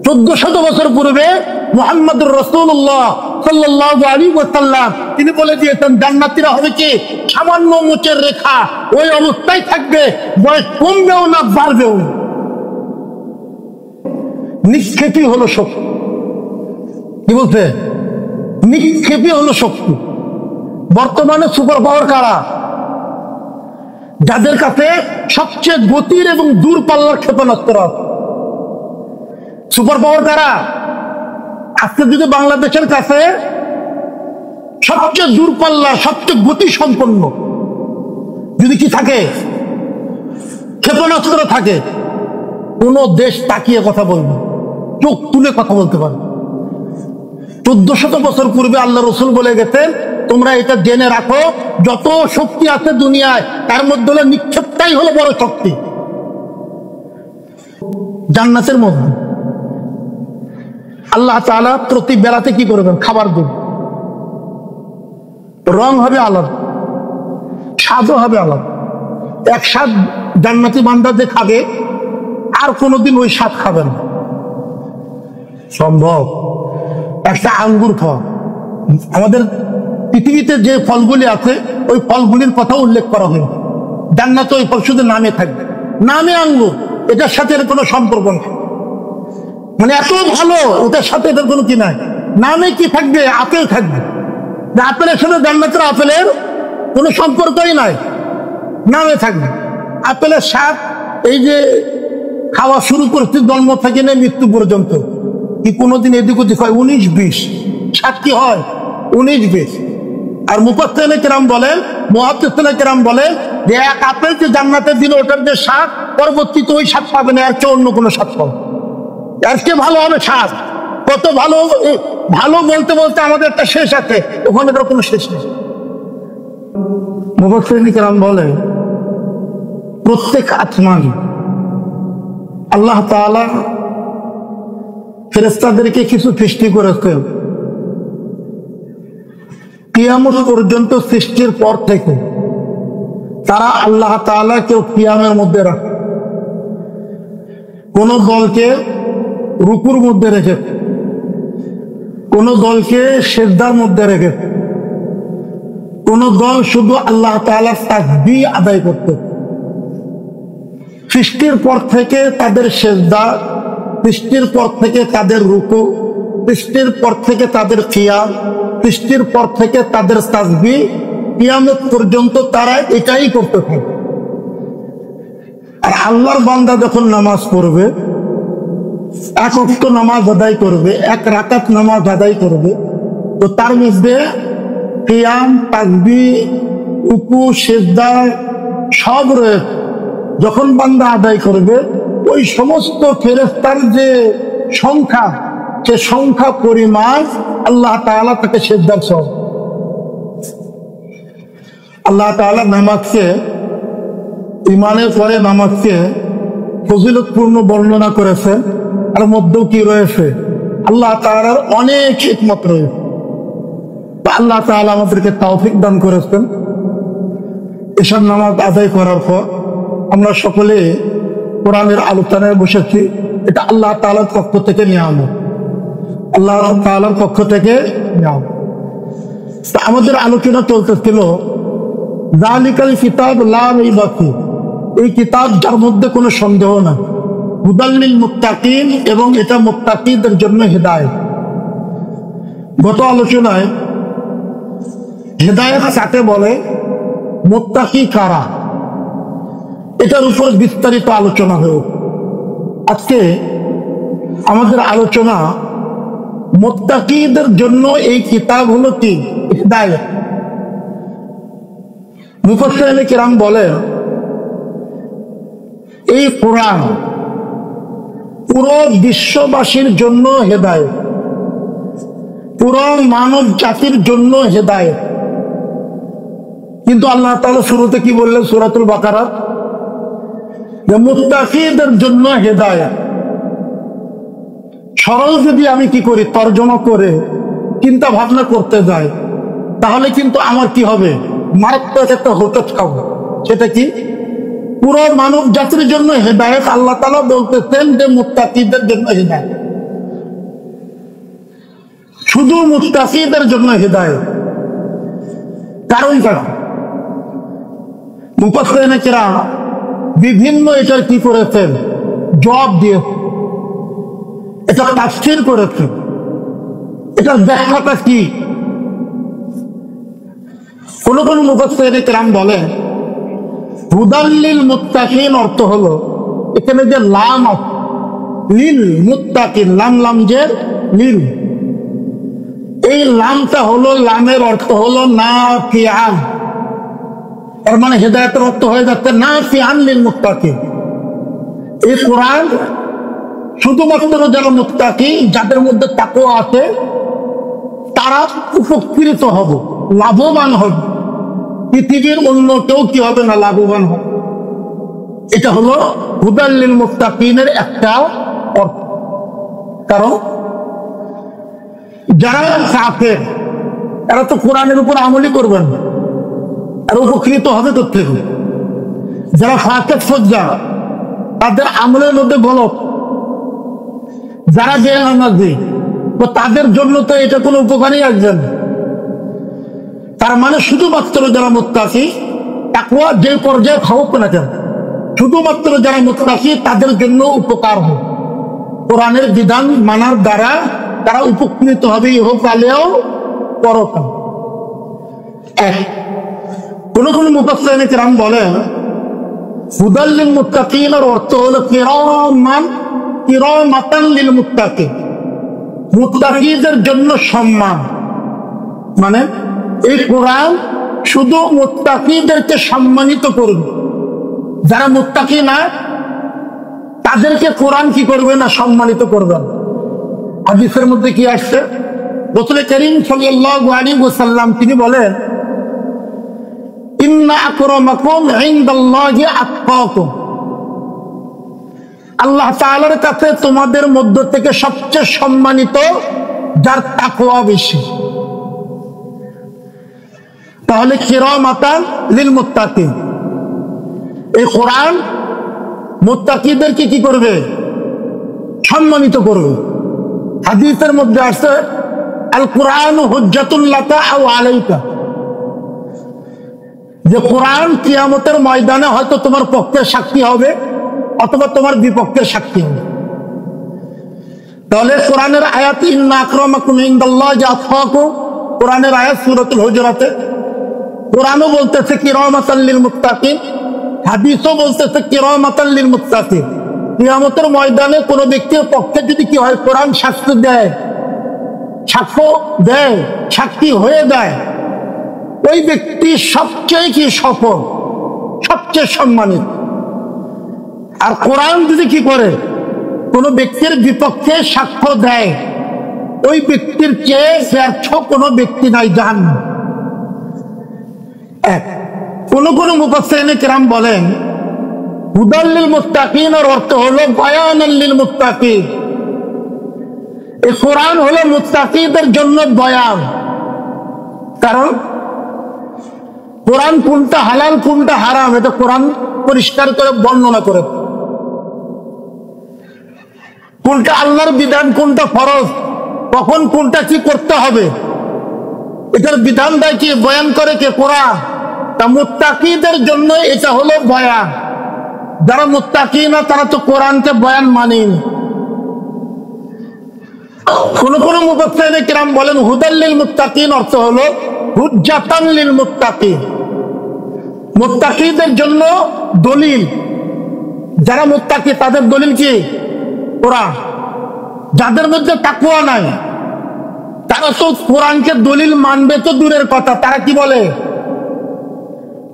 1400 বছর পূর্বে মুহাম্মদুর রাসূলুল্লাহ সাল্লাল্লাহু আলাইহি ওয়াসাল্লাম তিনি বলে দিয়েছেন জান্নাতীরা হবে কি সামান্য মুচের রেখা, ওই অবস্থায় থাকবে, বয়স কমবেও না বাড়বেও না। নিক্ষেপই হলো শক্তি। কি বলছে? নিক্ষেপই হলো শক্তি। বর্তমানে সুপার পাওয়ার কারা? যাদের কাছে সবচেয়ে গতির এবং দূরপাল্লার ক্ষেপণাস্ত্র আছে। সুপার পাওয়ার কারা? আজকে যদি বাংলাদেশের কাছে সবচেয়ে দূরপাল্লা সবচেয়ে গতি সম্পন্ন যদি কি থাকে, ক্ষেপণাস্ত্র থাকে, কোন দেশ তাকিয়ে কথা বলবে, চোখ তুলে কথা বলতে পারবে। 1400 বছর পূর্বে আল্লাহ রসুল বলে গেছেন, তোমরা এটা জেনে রাখো, যত শক্তি আছে দুনিয়ায় তার মধ্যে হলো নিক্ষেপটাই হলো বড় শক্তি। জান্নাতের মধ্যে আল্লাহ তাআলা প্রতি বেলাতে কি করবেন? খাবার দেবেন। রং হবে আলাদা, স্বাদও হবে আলাদা। এক স্বাদ জান্নাতি বান্দা যে খাবে আর কোনোদিন ওই স্বাদ খাবে না। সম্ভব? একটা আঙ্গুর খাওয়া, আমাদের পৃথিবীতে যে ফলগুলি আছে ওই ফলগুলির কথা উল্লেখ করা হয়, জান্নাতে ওই ফল শুধু নামে থাকবে, নামে আঙ্গুর, এটার সাথে এর কোনো সম্পর্ক নেই। মানে এত ভালো, ওটার সাথে এটার কোনো কি নাই। নামে কি থাকবে? আপেল থাকবে। আপেলের সাথে জান্নাতের আপেলের কোনো সম্পর্কই নাই, নামে থাকবে। আপেলের স্বাদ এই যে খাওয়া শুরু করছে জন্ম থেকে নিয়ে মৃত্যু পর্যন্ত, কি কোনোদিন এদিক ওদিক হয়? 19-20 স্বাদ কি হয়? 19-20। আর মুফাসসিরিনে কেরাম বলেন, মুহাদ্দিসিনে কেরাম বলেন যে এক আপেল যে জান্নাতে দিল ওটার যে স্বাদ, পরবর্তীতে ওই স্বাদ পাবে না, এর চেয়ে অন্য কোনো স্বাদ পাবে, এর চেয়ে ভালো হবে স্বাদ। কত ভালো! ভালো বলতে বলতে আমাদের একটা শেষ আছে, ওখানে তার কোনো শেষ নেই। মুফাসসিরিনে কেরাম বলে প্রত্যেক আসমান আল্লাহ তাআলা ফেরেশতাদেরকে কিছু সৃষ্টি করেছেন কিয়ামত পর্যন্ত। সৃষ্টির পর থেকে তারা আল্লাহ তাআলা কেউ কিয়ামের মধ্যে রাখে, কোন দলকে রুকুর মধ্যে রেখে, কোন দলকে সিজদার মধ্যে রেখে, কোন দল শুধু আল্লাহ তাআলার তাসবিহ আদায় করতে। সৃষ্টির পর থেকে তাদের সিজদা, সৃষ্টির পর থেকে তাদের রুকু, সৃষ্টির পর থেকে তাদের কিয়াম, সৃষ্টির পর থেকে তাদের তাসবিহ, কিয়ামত পর্যন্ত তারা এটাই করতে থাকে। আর আল্লাহর বান্দা যখন নামাজ পড়বে, এক ওয়াক্ত নামাজ আদায় করবে, এক রাকাত নামাজ আদায় করবে, তো তার মধ্যে কিয়াম, তাসবিহ, রুকু, সিজদা সব রয়েছে। যখন বান্দা আদায় করবে, ওই সমস্ত ফেরেশতার যে সংখ্যা, সে সংখ্যা পরিমাণ আল্লাহ তাআলা তাকে সিজদার সব। আল্লাহ তাআলা নামাজকে, ইমানের পরে নামাজকে ফজিলতপূর্ণ বর্ণনা করেছে। আর মধ্যেও কি রয়েছে? আল্লাহ তাআলার অনেক হিকমত রয়েছে। আল্লাহ তাআলা আমাদেরকে তৌফিক দান করেছেন। এসব নামাজ আদায় করার পর আমরা সকলে কোরআনের আলোচনায় বসেছি। এটা আল্লাহ তাআলার পক্ষ থেকে নিয়ামত, আল্লাহ তাআলার পক্ষ থেকে নিয়ামত। আমাদের আলোচনা চলতেছিল যালিকাল কিতাব লা রাইবা ফীহ, এই কিতাব যার মধ্যে কোনো সন্দেহ না, হুদাল লিল মুত্তাকিন, এবং এটা মুত্তাকিদের জন্য হেদায়েত। গত আলোচনায় হেদায়েত কাকে বলে, মুত্তাকি কারা, এটার উপর বিস্তারিত আলোচনা হয়েছে। আজকে আমাদের আলোচনা মুত্তাকিদের জন্য এই কিতাব হলো কি? হিদায়াত। মুফাসসিরিনে কেরাম বলেন এই কোরআন পুরো বিশ্ববাসীর জন্য হেদায়েত, পুরো মানব জাতির জন্য হেদায়েত। কিন্তু আল্লাহ তাআলা শুরুতে কি বললেন সূরাতুল বাকারা? যে মুত্তাকিদের জন্য হেদায়েত। সরল যদি আমি কি করি, তর্জমা করে চিন্তা ভাবনা করতে যাই, তাহলে কিন্তু আমার কি হবে? মারাত্মক একটা হোঁচট খাবো। সেটা কি? পুরো মানব জাতির জন্য হেদায়েত। আল্লাহ তাআলা বলতেছেন যে মুত্তাকিদের জন্য হেদায়েত। শুধু মুত্তাকিদের জন্য হেদায়েত। কারণ মুফাসসিরিনে কেরাম বিভিন্ন এটার কি করেছেন, জবাব দিয়ে এটা তাফসীর করেছেন। এটার ব্যাখ্যাটা কি? কোন কোন মুফাসসিরিনে কেরাম বলেন হুদাল লিল মুত্তাকিন অর্থ হলো এখানে যে লাম লিল মুত্তাকিন, লাম লাম যে লিল, এই লামটা হলো, লামের অর্থ হলো নাফিআন। এর মানে হেদায়েতের অর্থ হয়ে যাচ্ছে নাফিআন লিল মুত্তাকিন। এই কোরআন শুধুমাত্র যারা মুত্তাকি, যাদের মধ্যে তাকওয়া আছে, তারা উপকৃত হবে, লাভবান হবে। পৃথিবীর অন্য কেউ কি হবে না, লাভবান হবে। এটা হলো হুদাল লিল মুত্তাকিনের একটা অর্থ। কারণ যারা কাফের এরা তো কোরআনের উপর আমলই করবেন, আর উপকৃত হবে কোত্থেকে? যারা ফাসিক সজ্জা, তাদের আমলের মধ্যে গলত, যারা বেনামাজি, তো তাদের জন্য তো এটা কোনো উপকারই আসবে না। তার মানে শুধুমাত্র যারা মুত্তাকি, তাকওয়া যে পর্যায়ে থাকুক না কেন, শুধুমাত্র যারা মুত্তাকি তাদের জন্য উপকার হবে। কোরআনের বিধান মানার দ্বারা তারা উপকৃত হবে ইহকালেও পরকাল। কোন কোন মুফাসসিরিনে কেরাম বলেন হুদাল লিল মুত্তাকিনের অর্থ হলো কিরামাতান লিল মুত্তাকিন, মুত্তাকিদের জন্য সম্মান। মানে এই কোরআন শুধু মুত্তাকিদেরকে সম্মানিত করবে, যারা মুত্তাকি না তাদেরকে কোরআন কি করবে না, সম্মানিত করবে। হাদিসের মধ্যে কি আসছে, রাসূল করিম সাল্লাল্লাহু আলাইহি ওয়াসাল্লাম তিনি বলেন ইন্না আকরামাকুম ইনদাল্লাহি আতকাকুম, আল্লাহ তাআলার কাছে তোমাদের মধ্য থেকে সবচেয়ে সম্মানিত যার তাকওয়া বেশি। তাহলে কিরামাতান লিল মুত্তাকিন, এই কোরআন মুত্তাকিদেরকে কি করবে, সম্মানিত করবে। হাদিসের মধ্যে আছে আল কুরআন হুজ্জাতুল লাকা আও আলাইকা, যে কোরআন কিয়ামতের ময়দানে হয়তো তোমার পক্ষে সাক্ষী হবে অথবা তোমার বিপক্ষে সাক্ষী হবে। তাহলে কোরআনের আয়াত ইন্না আকরামাকুম ইনদাল্লাহি আতকাকুম, কোরআনের আয়াত সূরাতুল হুজুরাতে, কোরআনও বলতেছে কিরামাতাল লিল মুত্তাকিন, হাদিসও বলতেছে কিরামাতাল লিল মুত্তাকিন। কিয়ামতের ময়দানে কোন ব্যক্তির পক্ষে যদি কি হয়, কোরআন সাক্ষ্য দেয়, সাক্ষী হয়ে দেয়, ওই ব্যক্তি সবচেয়ে কি সফল, সবচেয়ে সম্মানিত। আর কোরআন যদি কি করে কোন ব্যক্তির বিপক্ষে সাক্ষ্য দেয়, ওই ব্যক্তির চেয়ে ব্যর্থ কোন ব্যক্তি নাই জাহান্নাম। কোন কোন মুফাসসিরিনে কেরাম বলেন হুদাল লিল মুত্তাকিন এর অর্থ হলো বায়ানাল লিল মুত্তাকিন, এই কোরআন হলো মুত্তাকিদের জন্য বয়ান। কারণ কোরআন কোনটা হালাল কোনটা হারাম এটা কোরআন পরিষ্কার করে বর্ণনা করে, কোনটা আল্লাহর বিধান কোনটা ফরজ, কখন কোনটা কি করতে হবে, এটার বিধান দেয় কি, বয়ান করে কে, কোরআন। তা মুত্তাকিদের জন্য এটা হলো বয়ান। যারা মুত্তাকি না তারা তো কোরআনকে বয়ান মানেন। কোন কোন মুফাসসিরিনে কেরাম বলেন হুদাল লিল মুত্তাকিন অর্থ হলো হুজ্জাতান লিল মুত্তাকিন, মুত্তাকিদের জন্য দলিল। যারা মুত্তাকি তাদের দলিল কি, কোরআন। যাদের মধ্যে তাকওয়া নাই তারা তো কোরআনকে দলিল মানবে তো দূরের কথা, তারা কি বলে,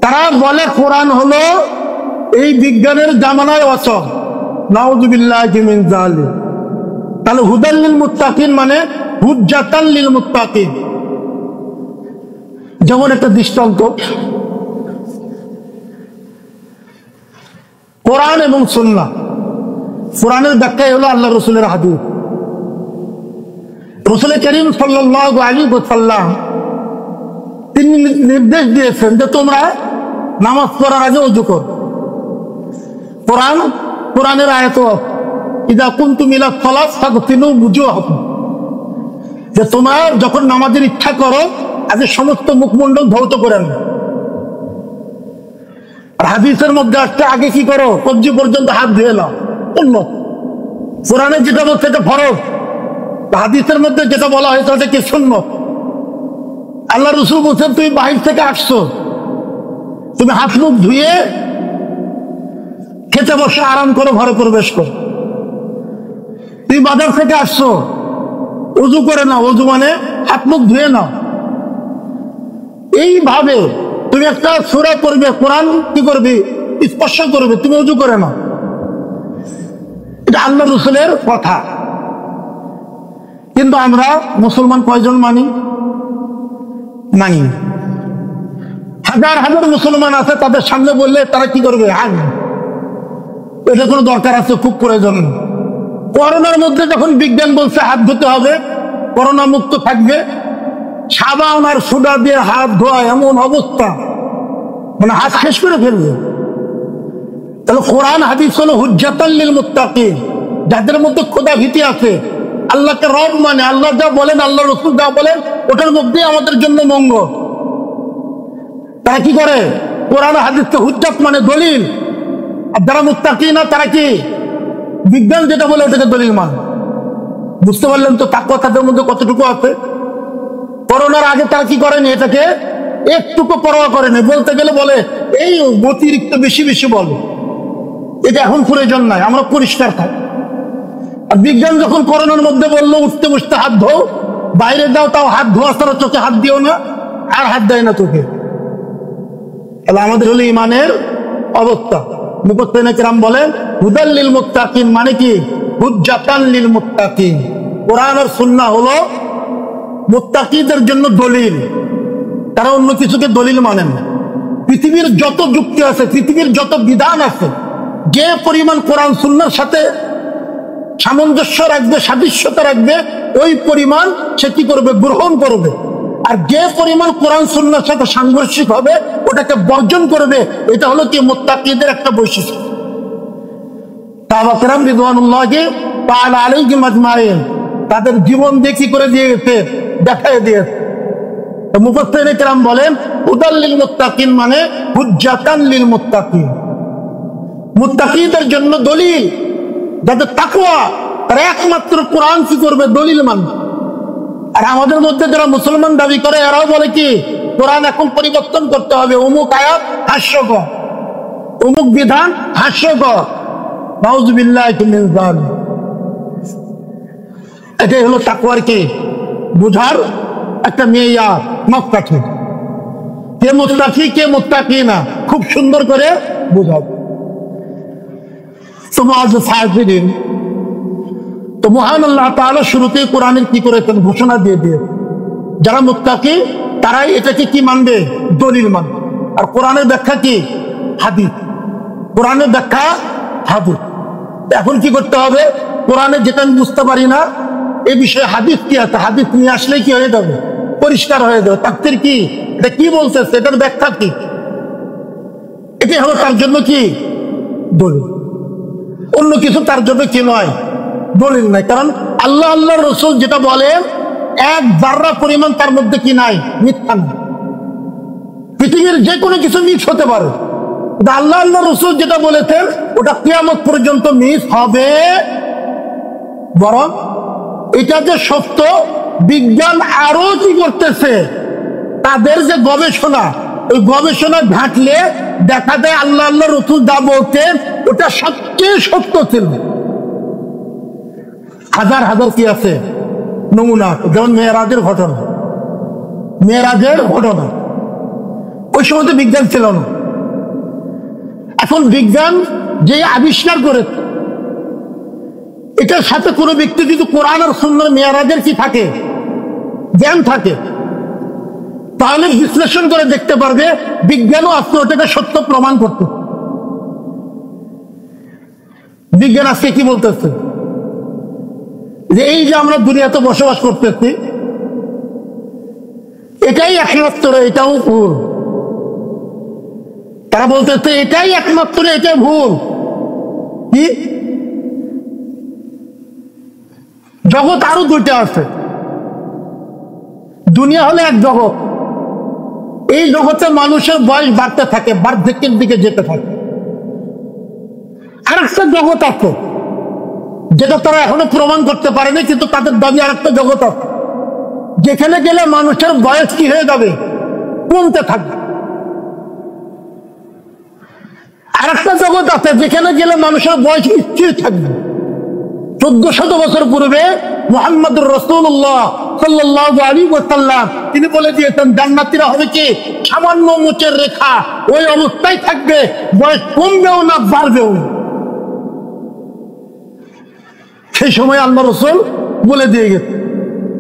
তারা বলে কোরআন হলো এই বিজ্ঞানের জামানায় অচল, নাউযুবিল্লাহি মিন যালিক। তাহলে হুদাল লিল মুত্তাকিন মানে হুজ্জাতান লিল মুত্তাকিন। যেমন একটা দৃষ্টান্ত, কোরআন এবং সুন্নাহ। কোরআনের ব্যাখ্যাই হলো আল্লাহ রাসূলের হাদিস। রাসূল করিম সাল্লাল্লাহু আলাইহি ওয়াসাল্লাম তিনি নির্দেশ দিয়েছেন যে তোমরা নামাজ পড়ার আগে ওযু করো। কোরআনের আয়াত ইযা কুনতুম ইলা সালাত ফাগসিলু বুজুহাকুম, যে তোমার যখন নামাজের ইচ্ছা করো আগে সমস্ত মুখমণ্ডল ধৌত করে নাও। আর হাদিসের মধ্যে আসছে আগে কি করো, কবজি পর্যন্ত হাত ধুয়ে নাও। উন্নত কোরআনে যেটা বলছে এটা ফরজ, হাদিসের মধ্যে যেটা বলা হয়েছে ওটা কি সুন্নত। আল্লাহ রসুল বলছেন তুমি বাহির থেকে আসছো, তুমি হাত মুখ ধুয়ে খেতে বসে আরাম করো, ঘরে প্রবেশ করো। তুমি বাজার থেকে আসছো, উজু করে নাও, উজু মানে হাত মুখ ধুয়ে নাও। এইভাবে তুমি একটা সূরা পড়বে, কোরআন কি করবে, স্পর্শ করবে, তুমি উজু করে নাও। এটা আল্লাহ রসুলের কথা। কিন্তু আমরা মুসলমান কয়জন মানি? মানি। হাজার হাজার মুসলমান আছে, তাদের সামনে বললে তারা কি করবে, হাসবে। এটা কোনো দরকার আছে? খুব প্রয়োজন। করোনার মধ্যে যখন বিজ্ঞান বলছে হাত ধুতে হবে, করোনা মুক্ত থাকবে, সাবান আর সোডা দিয়ে হাত ধোয়া এমন অবস্থা, মানে হাত শেষ করে ফেলবে। তাহলে কোরআন হাদিস হলো হুজ্জাতাল লিল মুত্তাকিন, যাদের মধ্যে খোদা ভীতি আছে, আল্লাহকে রব মানে, আল্লাহ যা বলেন, আল্লাহ রসুল যা বলেন ওটার মধ্যে আমাদের জন্য মঙ্গল। তারা কি করে, কোরআন হাদিসকে হুজ্জাত মানে দলিল। আর যারা মুত্তাকি না তারা কি বিজ্ঞান যেটা বলে ওটাকে দলিল মানে। বুঝতে পারলেন তো তাকওয়া তাদের মধ্যে কতটুকু আছে। করোনার আগে তারা কি করেনি, এটাকে একটুকু পরোয়া করেনি। বলতে গেলে বলে এই অতিরিক্ত বেশি বেশি বলে, এটা এখন প্রয়োজন নাই, আমরা পরিষ্কার থাকি। আর বিজ্ঞান যখন করোনার মধ্যে বললো উঠতে বসতে হাত ধো, বাইরে যাও তাও হাত ধোয়া ছাড়া চোখে হাত দিও না, আর হাত দেয় না চোখে। তাহলে আমাদের হলো ইমানের অবস্থা। মুফাসসিরিনে কেরাম বলেন হুদাল লিল মুত্তাকিন মানে কি, হুজ্জাতান লিল মুত্তাকিন। কোরআন আর সুন্নাহ হলো মুত্তাকিদের জন্য দলিল, তারা অন্য কিছুকে দলিল মানেন না। পৃথিবীর যত যুক্তি আছে, পৃথিবীর যত বিধান আছে, যে পরিমাণ কোরআন সুন্নাহর সাথে সামঞ্জস্য রাখবে, সাদৃশ্যতা রাখবে, ওই পরিমাণ সে কি করবে, গ্রহণ করবে। আর যে পরিমাণ কোরআন সুন্নাহর সাথে সাংঘর্ষিক হবে ওটাকে বর্জন করবে। এটা হলো কি মুত্তাকিদের একটা বৈশিষ্ট্য। সাহাবা কেরাম রিদওয়ানুল্লাহি তাআলা আলাইহিম আজমাইন তাদের জীবন দিয়ে কি করে দিয়ে গেছে, দেখায় দিয়েছে। তো মুফাসসিরিনে কেরাম বলেন হুদাল লিল মুত্তাকিন মানে হুজ্জাতান লিল মুত্তাকিন, মুত্তাকিদের জন্য দলিল। যাদের তাকওয়া তারা একমাত্র কোরআন কি করবে, দলিল মানবে। আর আমাদের মধ্যে যারা মুসলমান দাবি করে এরাও বলে কি কোরআন এখন পরিবর্তন করতে হবে, অমুক আয়াত হাস্যকর, অমুক বিধান হাস্যকর। নাউযুবিল্লাহি মিন যালিক। এটাই হলো তাকওয়ার কি বুঝার একটা মেয়ার, মাপকাঠি। কে মুত্তাকি কে মুত্তাকি না খুব সুন্দর করে বুঝাবে। তো মহান আল্লাহ তাআলা শুরুতেই কোরআনের কি করেছেন, ঘোষণা দিয়ে দিয়ে যারা মুত্তাকি তারাই এটাকে কি মানবে, দলিল মানবে। আর কোরআনের ব্যাখ্যা কি, হাদিস। কোরআনের ব্যাখ্যা হাদিস। এখন কি করতে হবে, কোরআনে যেটা আমি বুঝতে পারি না এই বিষয়ে হাদিস কি আছে, হাদিস নিয়ে আসলে কি হয়ে যাবে, পরিষ্কার হয়ে যাবে। তাফসীর কি, এটা কি বলছে, এটার ব্যাখ্যা কি, এটাই হলো তার জন্য কি দলিল। অন্য কিছু তার জন্য কি নয়, দলিল নাই। কারণ আল্লাহ আল্লাহ রসুল যেটা বলেন এক জাররা পরিমাণ তার মধ্যে কি নাই, মিথ্যা নাই। পৃথিবীর যে কোনো কিছু মিস হতে পারে, আল্লাহ আল্লাহ রসুল যেটা বলেছেন ওটা কিয়ামত পর্যন্ত মিস হবে। বরং এটা যে সত্য, বিজ্ঞান আরো কি করতেছে, তাদের যে গবেষণা, ওই গবেষণা ঘাটলে দেখা যায় আল্লাহ আল্লাহ রসুল যা বলতেন ওটা সবচেয়ে সত্য ছিল। হাজার হাজার কি আছে নমুনা, যেমন মেয়েরাজের ঘটনা। মেয়েরাজের ঘটনা ওই সময় তো বিজ্ঞান ছিল না। এখন বিজ্ঞান যে আবিষ্কার করেছে, এটার সাথে কোনো ব্যক্তি যদি কোরআন আর সুন্নাহর মেয়েরাজের কি থাকে, জ্ঞান থাকে, তাহলে বিশ্লেষণ করে দেখতে পারবে বিজ্ঞানও আজকে ওটাকে সত্য প্রমাণ করতে। বিজ্ঞান আজকে কি বলতেছে, যে এই যে আমরা দুনিয়াতে বসবাস করতেছি এটাই একমাত্র, এটাও ভুল। তারা বলতেছে এটাই একমাত্র, এটাই ভুল। কি জগৎ আরো দুইটা আছে, দুনিয়া হলো এক জগৎ, এই জগতে মানুষের বয়স বাড়তে থাকে, বার্ধক্যের দিকে যেতে থাকে। আর একটা জগৎ আছে যেটা তারা এখনো প্রমাণ করতে পারেনি, কিন্তু তাদের দাবি আর একটা জগৎ আছে যেখানে গেলে মানুষের বয়স কি হয়ে যাবে, কমতে থাকবে। আর একটা জগৎ আছে যেখানে গেলে মানুষের বয়স স্থির থাকবে। 1400 বছর পূর্বে মুহাম্মদুর রাসূলুল্লাহ সাল্লাল্লাহু আলাইহি ওয়াসাল্লাম তিনি বলে দিয়েছেন জান্নাতীরা হবে কি সামান্য মোচের রেখা, ওই অবস্থায় থাকবে, বয়স কমবেও না বাড়বেও না। সেই সময় আল্লাহ রাসূল বলে দিয়ে গেছে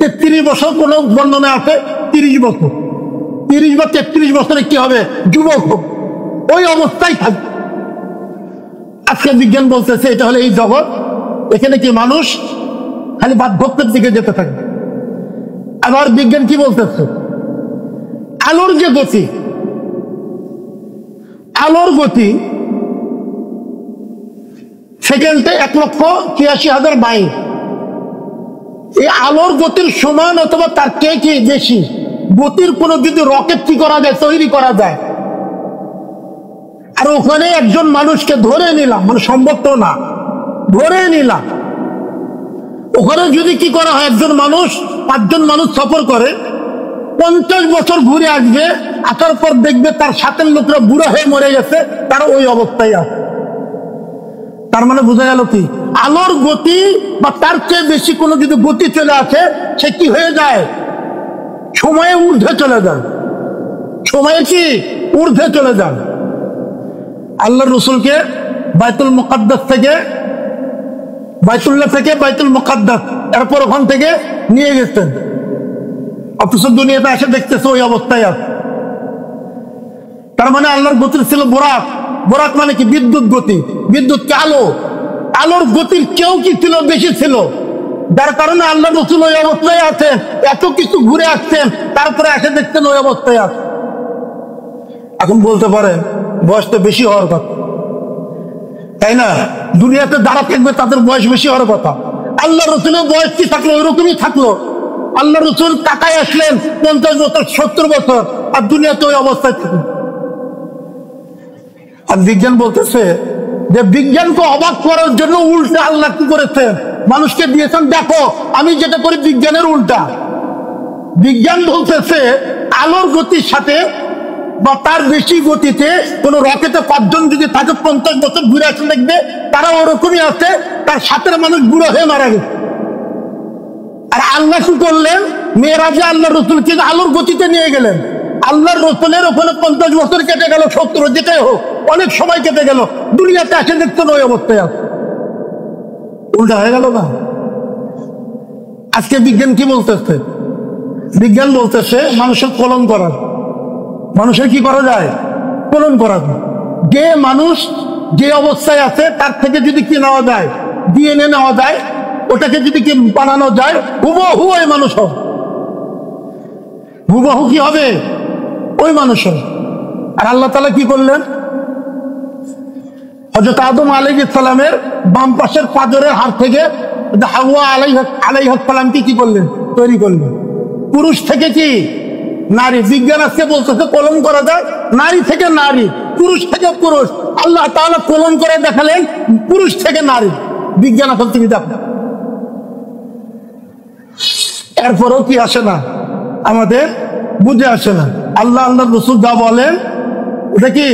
33 বছর, কোন বর্ণনা আছে 30 বছর, 30 বা 33 বছরে কি হবে, যুবক হবে, ওই অবস্থায় থাকবে। আজকে বিজ্ঞান বলতেছে এটা হলো এই জগৎ, এখানে কি মানুষ খালি বার্ধক্যের দিকে যেতে থাকবে। আবার বিজ্ঞান কি বলতেছে, আলোর যে গতি, আলোর গতি সেকেন্ডে 1,83,000 মাইল। এই আলোর গতির সমান অথবা তার কি বেশি গতির কোন যদি রকেট কি করা যায়, তৈরি করা যায়, আর ওখানে একজন মানুষকে ধরে নিলাম, মানে সম্ভব তো না, ধরে নিলাম, ওখানে যদি কি করা হয়, একজন মানুষ 5 জন মানুষ সফর করে 50 বছর ঘুরে আসবে, আসার পর দেখবে তার সাথের লোকরা বুড়া হয়ে মরে গেছে, তারা ওই অবস্থায় আছে। তার মানে বোঝা গেল কি, আলোর গতি বা তার চেয়ে বেশি কোনো যদি গতি চলে আসে, সে কি হয়ে যায়, সময়ে ঊর্ধ্বে চলে যায়, সময়ে কি ঊর্ধ্বে চলে যায়। আল্লাহর রাসূলকে বাইতুল মুকাদ্দাস থেকে, বাইতুল্লাহ থেকে বাইতুল মুকাদ্দাস, এরপর ওখান থেকে নিয়ে গেছেন, অথচ দুনিয়াতে এসে দেখতেছে ওই অবস্থায় আছে। তার মানে আল্লাহর গতি ছিল বোরাক। বোরাক মানে কি, বিদ্যুৎ গতি, বিদ্যুৎ কি আলো, আলোর গতির কেউ কি ছিল, বেশি ছিল, যার কারণে আল্লাহ রাসূল ওই অবস্থায় আছেন, এত কিছু ঘুরে আসছেন, তারপরে এসে দেখতেন ওই অবস্থায় আছে। এখন বলতে পারেন বয়স তো বেশি হওয়ার কথা, তাই না? দুনিয়াতে যারা থাকবে তাদের বয়স বেশি হওয়ার কথা। আল্লাহ রাসূলের বয়স কি থাকলো, ওইরকমই থাকলো। আল্লাহ রাসূল টাকায় আসলেন 50 বছর 70 বছর, আর দুনিয়াতে ওই অবস্থায় থাকলো। আর বিজ্ঞান বলতেছে যে বিজ্ঞানকে অবাক করার জন্য উল্টা আল্লাহ কি করেছে, মানুষকে দিয়েছেন, দেখো আমি যেটা করি বিজ্ঞানের উল্টা। বিজ্ঞান বলতেছে আলোর গতির সাথে বা তার বেশি গতিতে কোন রকেটে 5 জন যদি থাকে 50 বছর ঘুরে আসে, দেখবে তারা ওরকমই আছে, তার সাথে মানুষ বুড়ো হয়ে মারা গেছে। আর আল্লাহ কি করলেন, মেরাজে আল্লাহ রাসূলকে আলোর গতিতে নিয়ে গেলেন। আল্লাহর রাসূলের ওখানে 50 বছর কেটে গেল, 70, যেটাই হোক অনেক সময় কেটে গেল, দুনিয়াতে আসে দেখতেন ওই অবস্থায় আছে। উল্টা হয়ে গেল না? আজকে বিজ্ঞান কি বলতেছে, বিজ্ঞান বলতেছে মানুষের কলন করা, মানুষের কি করা যায়, কলন করা যায়। যে মানুষ যে অবস্থায় আছে তার থেকে যদি কি নেওয়া যায়, ডিএনএ নেওয়া যায়, ওটাকে যদি কি বানানো যায়, হুবহু ওই মানুষ হবে, হুবহু কি হবে, ওই মানুষ হবে। আর আল্লাহ তাআলা কি করলেন, হযরত আদম আলাইহিস সালামের বাম পাশের পাঁজরের হাড় থেকে হাওয়া আলাইহিস সালামকে কি করলেন, তৈরি করলেন। পুরুষ থেকে কি নারী। বিজ্ঞান আজকে বলতেছে কলন করা যায়, নারী থেকে নারী, পুরুষ থেকে পুরুষ। আল্লাহ তাআলা কলন করে দেখালেন পুরুষ থেকে নারী। বিজ্ঞান এখন তুমি দেখো, এরপরেও কি আসে না, আমাদের বুঝে আসে না। আল্লাহ আল্লাহর রাসূল যা বলেন ওটা কি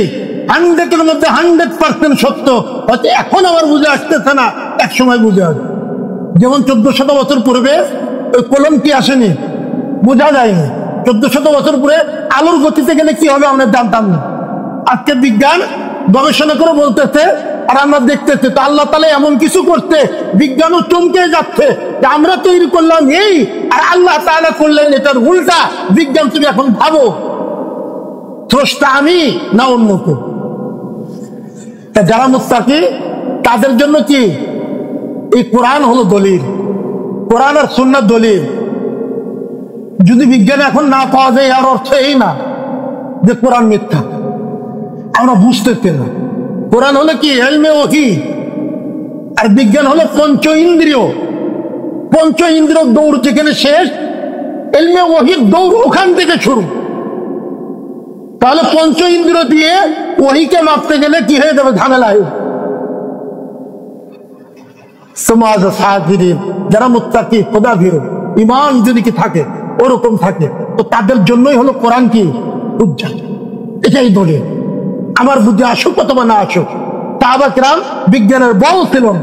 100-এর মধ্যে 100% সত্য, হয়তো এখন আমার বুঝে আসতেছে না, এক সময় বুঝে আসবে। যেমন 1400 বছর পূর্বে ওই কলম কি আসেনি, বোঝা যায়নি। 1400 বছর পরে আলোর গতিতে গেলে কি হবে আমরা জানতাম না। আজকে বিজ্ঞান গবেষণা করে বলতেছে, আর আমরা দেখতেছি। তো আল্লাহ তাআলা এমন কিছু করতে বিজ্ঞানও চমকে যাচ্ছে যে আমরা তৈরি করলাম এই, আর আল্লাহ তাআলা করলেন এটার উল্টা। বিজ্ঞান তুমি এখন ভাবো, স্রষ্টা আমি না অন্য কেউ? যারা মুত্তাকি তাদের জন্য কি এই কোরআন হলো দলিল, কোরআন আর সুন্নাহ দলিল। যদি বিজ্ঞান এখন না পাওয়া যায়, আর অর্থ এই না যে কোরআন মিথ্যা, আমরা বুঝতেছি না। কোরআন হলো কি ইলমে ওহী, আর বিজ্ঞান হলো পঞ্চ ইন্দ্রিয়। পঞ্চ ইন্দ্রিয় দৌড় যেখানে শেষ, ইলমে ওহীর দৌড় ওখান থেকে শুরু। তাহলে পঞ্চ ইন্দ্র দিয়ে ওহীকে মাপতে গেলে কি হয়ে যাবে? ঝামেলা হয়ে যাবে। সমাজ সাহাবীর যারা মুত্তাকি খোদা ভীরু ঈমান যদি কি থাকে ওরকম থাকে, তো তাদের জন্যই হলো কোরআন কি হুজ্জা। এটাই দলিল। আমার বুদ্ধি আসুক অথবা না আসুক, সাহাবা কিরাম বিজ্ঞানের বল ছিল না।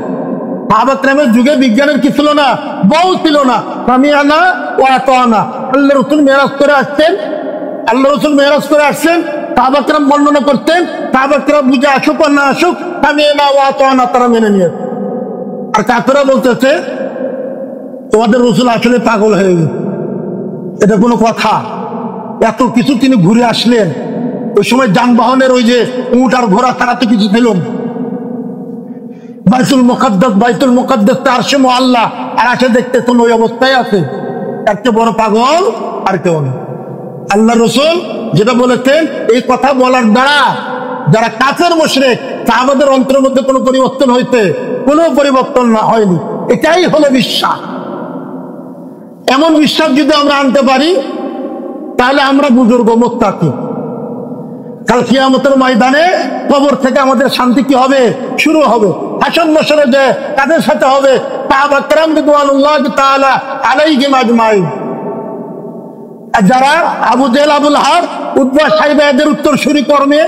সাহাবা কিরামের যুগে বিজ্ঞানের কি ছিল না? বল ছিল না। সামিআনা ওয়া আতানা। আল্লাহ রাসূল মেরাজ করে আসছেন, সাহাবা কিরাম বর্ণনা করতেন, সাহাবা কিরাম বুঝে আসুক আর না আসুক, সামিআনা ওয়া আতানা তারা মেনে নিয়ে। আর কাফেররা বলতেছে তোমাদের রাসূল আসলে পাগল হয়ে গেছে, এটা কোনো কথা? এত কিছু তিনি ঘুরে আসলেন, ওই সময় যানবাহনের ওই যে উট আর ঘোড়া তারা তো কিছু ছিল না। বাইতুল মুকাদ্দাস আরশে মুআল্লা, আর আসে দেখতেছেন ওই অবস্থায় আছে। একটা বড় পাগল আর কেউ নেই। আল্লাহ রাসূল যেটা বলেছেন, এই কথা বলার দ্বারা যারা কাফের মুশরিক তাদের অন্তরের মধ্যে কোনো পরিবর্তন হইতে কোনো পরিবর্তন না হয়নি। এটাই হলো বিশ্বাস। এমন বিশ্বাস যদি আমরা আনতে পারি তাহলে আমরা বুজুর্গ মুত্তাকি। কাল কিয়ামতের ময়দানে কবর থেকে আমাদের শান্তি কি হবে? শুরু হবে। হাসর নাসরে যে কাদের সাথে হবে? সাহাবা কিরাম রিদওয়ানুল্লাহি তাআলা আলাইহিম আজমাইন। যারা Abu Jahl, Abu Lahab, Utba, Shaiba এদের উত্তরসূরি কর্মে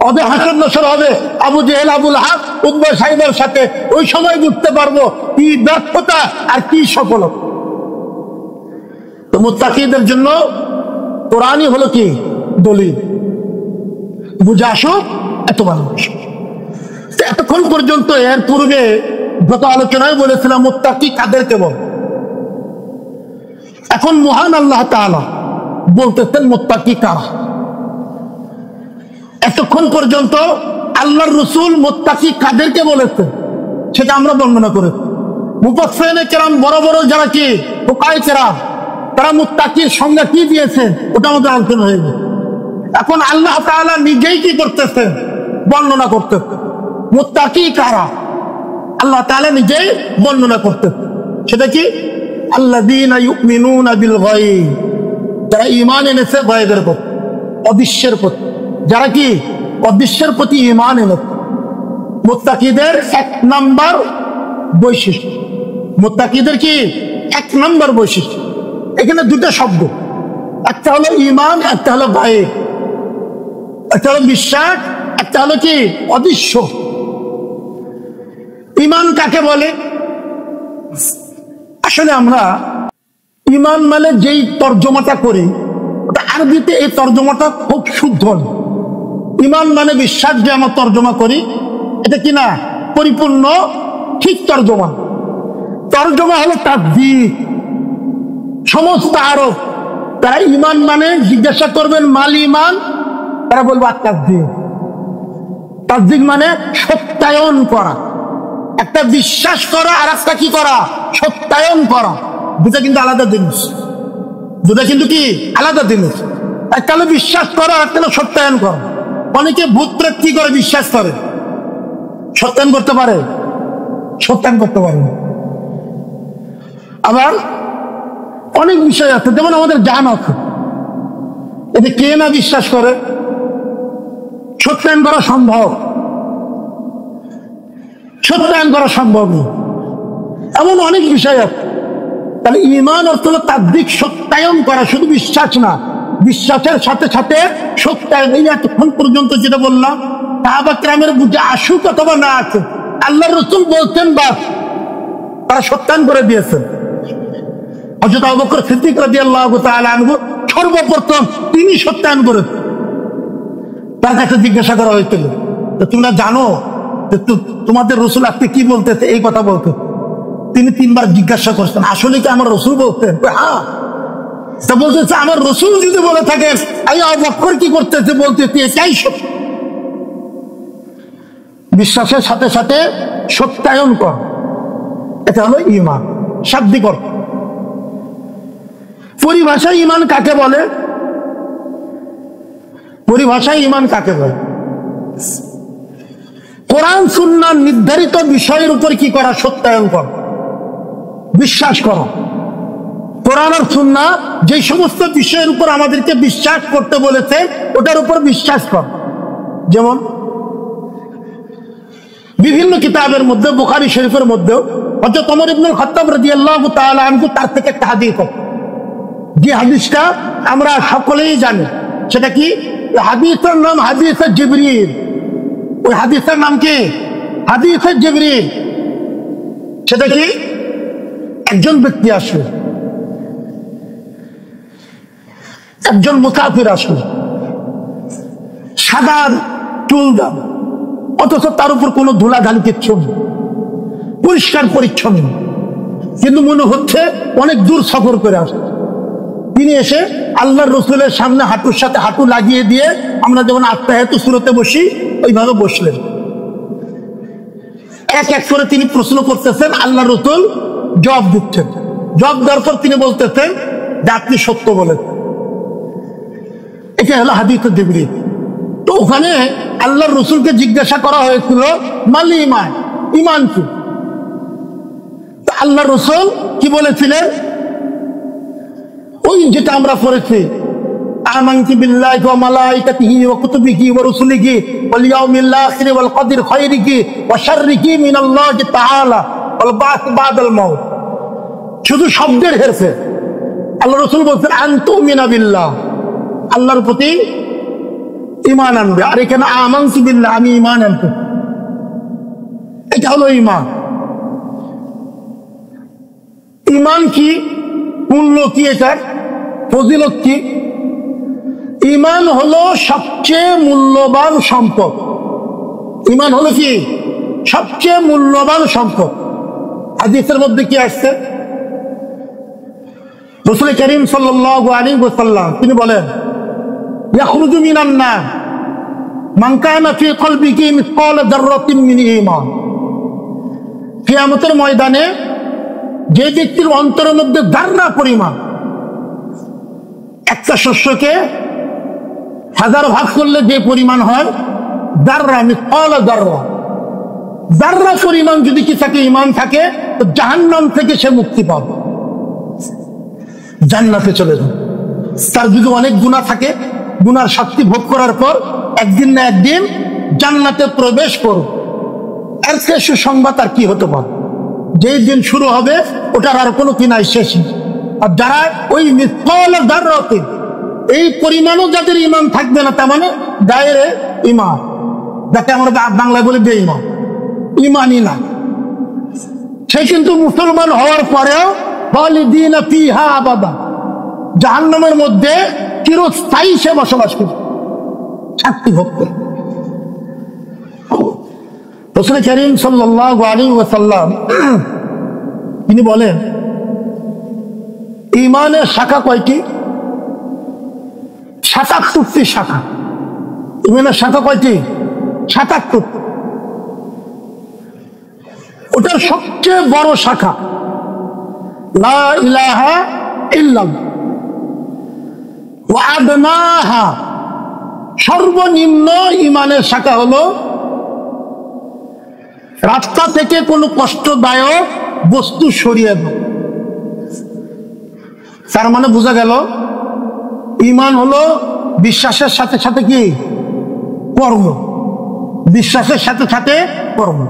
ওদের হাসর নাসর হবে Abu Jahl, Abu Lahab, Utba, সাইবার সাথে। ওই সময় বুঝতে পারবো কি ব্যর্থতা আর কি সফলতা। তো মুত্তাকিদের জন্য কোরআনই হলো কি দলিল। বুঝে আসুক, এত ভালোবাসো। এতক্ষণ পর্যন্ত এর পূর্বে গত আলোচনায় বলেছিলাম মুত্তাকি কাদেরকে বল। এখন মহান আল্লাহ তাআলা বলতেছেন মুত্তাকি কারা। এতক্ষণ পর্যন্ত আল্লাহর রাসূল মুত্তাকি কাদেরকে বলেছেন সেটা আমরা বর্ণনা করেছি। মুফাসসিরিনে কেরাম বড় বড় যারা কি ফুকাহায়ে কেরাম তারা মুত্তাকির সংজ্ঞা কি দিয়েছেন ওটা আমাদের আলোচনা হয়ে গেছে। এখন আল্লাহ তাআলা নিজেই কি করতেছেন? বর্ণনা করতেছেন মুত্তাকি কারা। আল্লাহ তাআলা নিজেই বর্ণনা করতেছেন। সেটা কি? আল্লাযীনা ইউমিনুনা বিল গায়ব, যারা ঈমান এনেছে গায়বের প্রতি, অদৃশ্যের প্রতি। যারা কি অদৃশ্যের প্রতি ঈমান এনেছে। মুত্তাকিদের এক নাম্বার বৈশিষ্ট্য, মুত্তাকিদের কি এক নাম্বার বৈশিষ্ট্য। এখানে দুটো শব্দ, একটা হলো ঈমান, একটা হলো গায়ব। একটা হলো বিশ্বাস, একটা হলো কি অদৃশ্য। ঈমান কাকে বলে? আসলে আমরা ঈমান মানে যেই তর্জমাটা করি ওটা আরবিতে এই তর্জমাটা খুব শুদ্ধ। ঈমান মানে বিশ্বাস, যে আমরা তর্জমা করি এটা কি না পরিপূর্ণ ঠিক তর্জমা। তর্জমা হলো তাসদীক। সমস্ত আরব তারা ঈমান মানে জিজ্ঞাসা করবেন মাল ঈমান, তারা বলবো তাসদীক। তাসদীক মানে সত্যায়ন করা। একটা বিশ্বাস করা আর একটা কি করা? সত্যায়ন করা। দুটা কিন্তু আলাদা জিনিস। দুটা কিন্তু কি আলাদা জিনিস। একটা হলো বিশ্বাস করা, একটা হলো সত্যায়ন করা। অনেকে ভূত প্রেত কি করে? বিশ্বাস করে, সত্যায়ন করতে পারে? সত্যায়ন করতে পারে না। আবার অনেক বিষয় আছে, যেমন আমাদের জান আছে, এতে কে না বিশ্বাস করে? সত্যায়ন করা সম্ভব? সত্যায়ন করা সম্ভব নয়। এমন অনেক বিষয় আছে। তাহলে ঈমান অর্থ হলো তাসদীক, সত্যায়ন করা, শুধু বিশ্বাস না, বিশ্বাসের সাথে সাথে সত্যায়ন। এই এতক্ষণ পর্যন্ত যেটা বললাম সাহাবা কিরামের বুঝে আসুক অথবা না আসুক, আল্লাহর রাসূল বলতেন বাস, তারা সত্যায়ন করে দিয়েছেন। হযরত আবু বকর সিদ্দিক রাদিয়াল্লাহু তাআলা আনহু সর্বপ্রথম তিনি সত্যায়ন করেছেন। তার কাছে জিজ্ঞাসা করা হয়েছিল, তোমরা জানো যে তোমাদের রাসূল আজকে কি বলতেছে? এই কথা বলতে তিনি তিনবার জিজ্ঞাসা করছেন, আসলে কি আমার রাসূল বলতেন? হ্যাঁ। তা বলতেছে আমার রাসূল যদি বলে থাকেন আবু বকর কি করতেছে বলতেছে, এটাই সত্য। বিশ্বাসের সাথে সাথে সত্যায়ন কর, এটা হলো ঈমান শাব্দিক অর্থ। পরিভাষায় ঈমান কাকে বলে? পরিভাষায় ঈমান কাকে বলে? কোরআন সুন্নাহ নির্ধারিত বিষয়ের উপর কি করা? সত্যায়ন কর, বিশ্বাস করো। কোরআন আর সুন্নাহ যে সমস্ত বিষয়ের উপর আমাদেরকে বিশ্বাস করতে বলেছে ওটার উপর বিশ্বাস কর। যেমন বিভিন্ন কিতাবের মধ্যে, বুখারী শরীফের মধ্যেও হযরত ওমর ইবনুল খাত্তাব রাদিয়াল্লাহু তাআলা আনহু তার থেকে একটা হাদিস, যে হাদিসটা আমরা সকলেই জানি। সেটা কি? হাদিসের নাম হাদিসে জিবরিল। ওই হাদিসের নাম কি? হাদিসে জিবরিল। সেটা কি? একজন ব্যক্তি আসবে, একজন মুসাফির আসবে, সাদা চুলদার, অথচ তার উপর কোনো ধুলাঢালি কিচ্ছু নেই, পরিষ্কার পরিচ্ছন্ন, কিন্তু মনে হচ্ছে অনেক দূর সফর করে আসছে। তিনি এসে আল্লাহর রসুলের সামনে হাঁটুর সাথে হাঁটু লাগিয়ে দিয়ে আমরা যেমন আত্মায়াতু সূরাতে বসি ওইভাবে বসলেন। এক এক করে তিনি প্রশ্ন করতেছেন, আল্লাহর রসুল জবাব দিচ্ছেন। জবাব দেওয়ার পর তিনি বলতেছেন যে আপনি সত্য বলেন। এটা হলো হাদিসে জিবরিল। তো ওখানে আল্লাহর রসুলকে জিজ্ঞাসা করা হয়েছিল মাল ঈমান, ঈমান কি? তো আল্লাহর রসুল কি বলেছিলেন? ওই যেটা আমরা পড়েছি, আমানতু বিল্লাহি ওয়া মালাইকাতিহি ওয়া কুতুবিহি ওয়া রুসুলিহি ওয়াল ইয়াউমিল আখির ওয়াল কদরি খায়রিহি ওয়া শাররিহি মিনাল্লাহি তাআলা ওয়াল বা'থ বা'দাল মাউত। শুধু শব্দের হেরফের। আল্লাহ রসুল বলছেন আনতুমিনা বিল্লাহ, আল্লাহর প্রতি ঈমান আনবে। আর এখানে আমানতু বিল্লাহ, আমি ঈমান আনতে, এটা হলো ঈমান। ঈমান কি? মূল্য কি? এটার ফজিলত কি? ঈমান হলো সবচেয়ে মূল্যবান সম্পদ। ঈমান হলো কি? সবচেয়ে মূল্যবান সম্পদ। হাদিসের মধ্যে কি আসছে? রাসূল করিম সাল্লাল্লাহু আলাইহি ওয়াসাল্লাম তিনি বলেন, ইয়াখরুজু মিনান নার মান কানা ফি কলবিহি মিসকাল যাররাতিন মিন ঈমান। কিয়ামতের ময়দানে যে ব্যক্তির অন্তরের মধ্যে যাররা পরিমাণ, একটা শস্যকে হাজার ভাগ করলে যে পরিমাণ হয়, যাররা মিসকাল যাররা, যাররা পরিমাণ যদি কি থাকে, ঈমান থাকে, তো জাহান্নাম থেকে সে মুক্তি পাবে, জান্নাতে চলে যাবে। তার যদি অনেক গুনাহ থাকে, গুনার শাস্তি ভোগ করার পর একদিন না একদিন জান্নাতে প্রবেশ করবে। এর চেয়ে সুসংবাদ আর কি হতে পারে? যেই দিন শুরু হবে ওটার আর কোনো কিনাই শেষ নেই। আর যারা ওই মিসকাল যাররাতিন, এই পরিমাণও যাদের ঈমান থাকবে না, তার মানে দায়েরে ঈমান, যাকে আমরা বাংলায় বলি বেঈমান, ঈমানই না, সে কিন্তু মুসলমান হওয়ার পরেও খালিদিনা ফিহা আবাদা, জাহান্নামের মধ্যে চিরস্থায়ী সে বসবাস করবে, শাস্তি ভোগ করবে। রাসূল করিম সাল্লাল্লাহু আলাইহি ওয়াসাল্লাম তিনি বলেন, ঈমানের শাখা কয়টি? ৭৭টি শাখা। ঈমানের শাখা কয়টি? ৭৭। ওটার সবচেয়ে বড় শাখা লা ইলাহা ইল্লাল্লাহ, ওয়া আদনাহা, সর্বনিম্ন ঈমানের শাখা হলো রাস্তা থেকে কোনো কষ্টদায়ক বস্তু সরিয়ে দাও। তার মানে বোঝা গেল ঈমান হলো বিশ্বাসের সাথে সাথে কি? কর্ম। বিশ্বাসের সাথে সাথে কর্ম।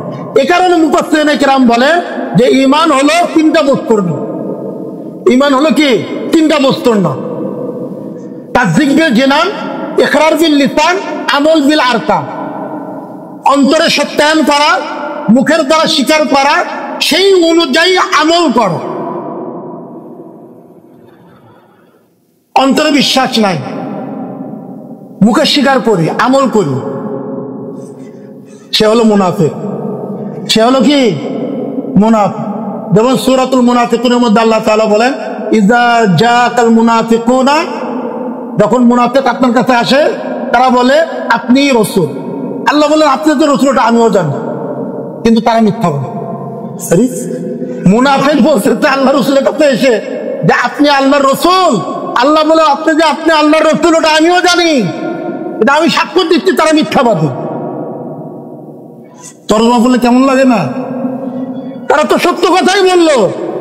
এ কারণে মুফাসসিরিনে কেরাম বলে যে ঈমান হলো তিনটা বস্তুর নাম। ঈমান হলো কি? তিনটা বস্তুর নাম। তাসদীক বিল জিনান, ইকরার বিল লিসান, আমল বিল আরকান। অন্তরে সত্যায়ন করা, মুখের দ্বারা স্বীকার করা, সেই অনুযায়ী আমল করো। অন্তরে বিশ্বাস নাই, মুখে স্বীকার করি, আমল করি, সে হলো মুনাফিক। সে হলো কি? মুনাফিক। যেমন সূরাতুল মুনাফিকুনের মধ্যে আল্লাহ তাআলা বলেন, ইযা জাআকাল মুনাফিকুনা, যখন মুনাফিক আপনার কাছে আসে তারা বলে আপনি রাসূল। আল্লাহ বলেন আপনি তো রাসূল, ওটা আমিও জানি, কিন্তু তারা মিথ্যা বলে। মুনাফিক বলছে আল্লাহ রাসূলের কাছে এসে যে আপনি আল্লাহর রাসূল, আল্লাহ বলে আপনি যে আপনি আল্লাহর রাসূল, ওটা আমিও জানি, এটা আমি সাক্ষ্য দিচ্ছি, তারা মিথ্যাবাদী। তরজমা বললে কেমন লাগে না? তারা তো সত্য কথাই বললো,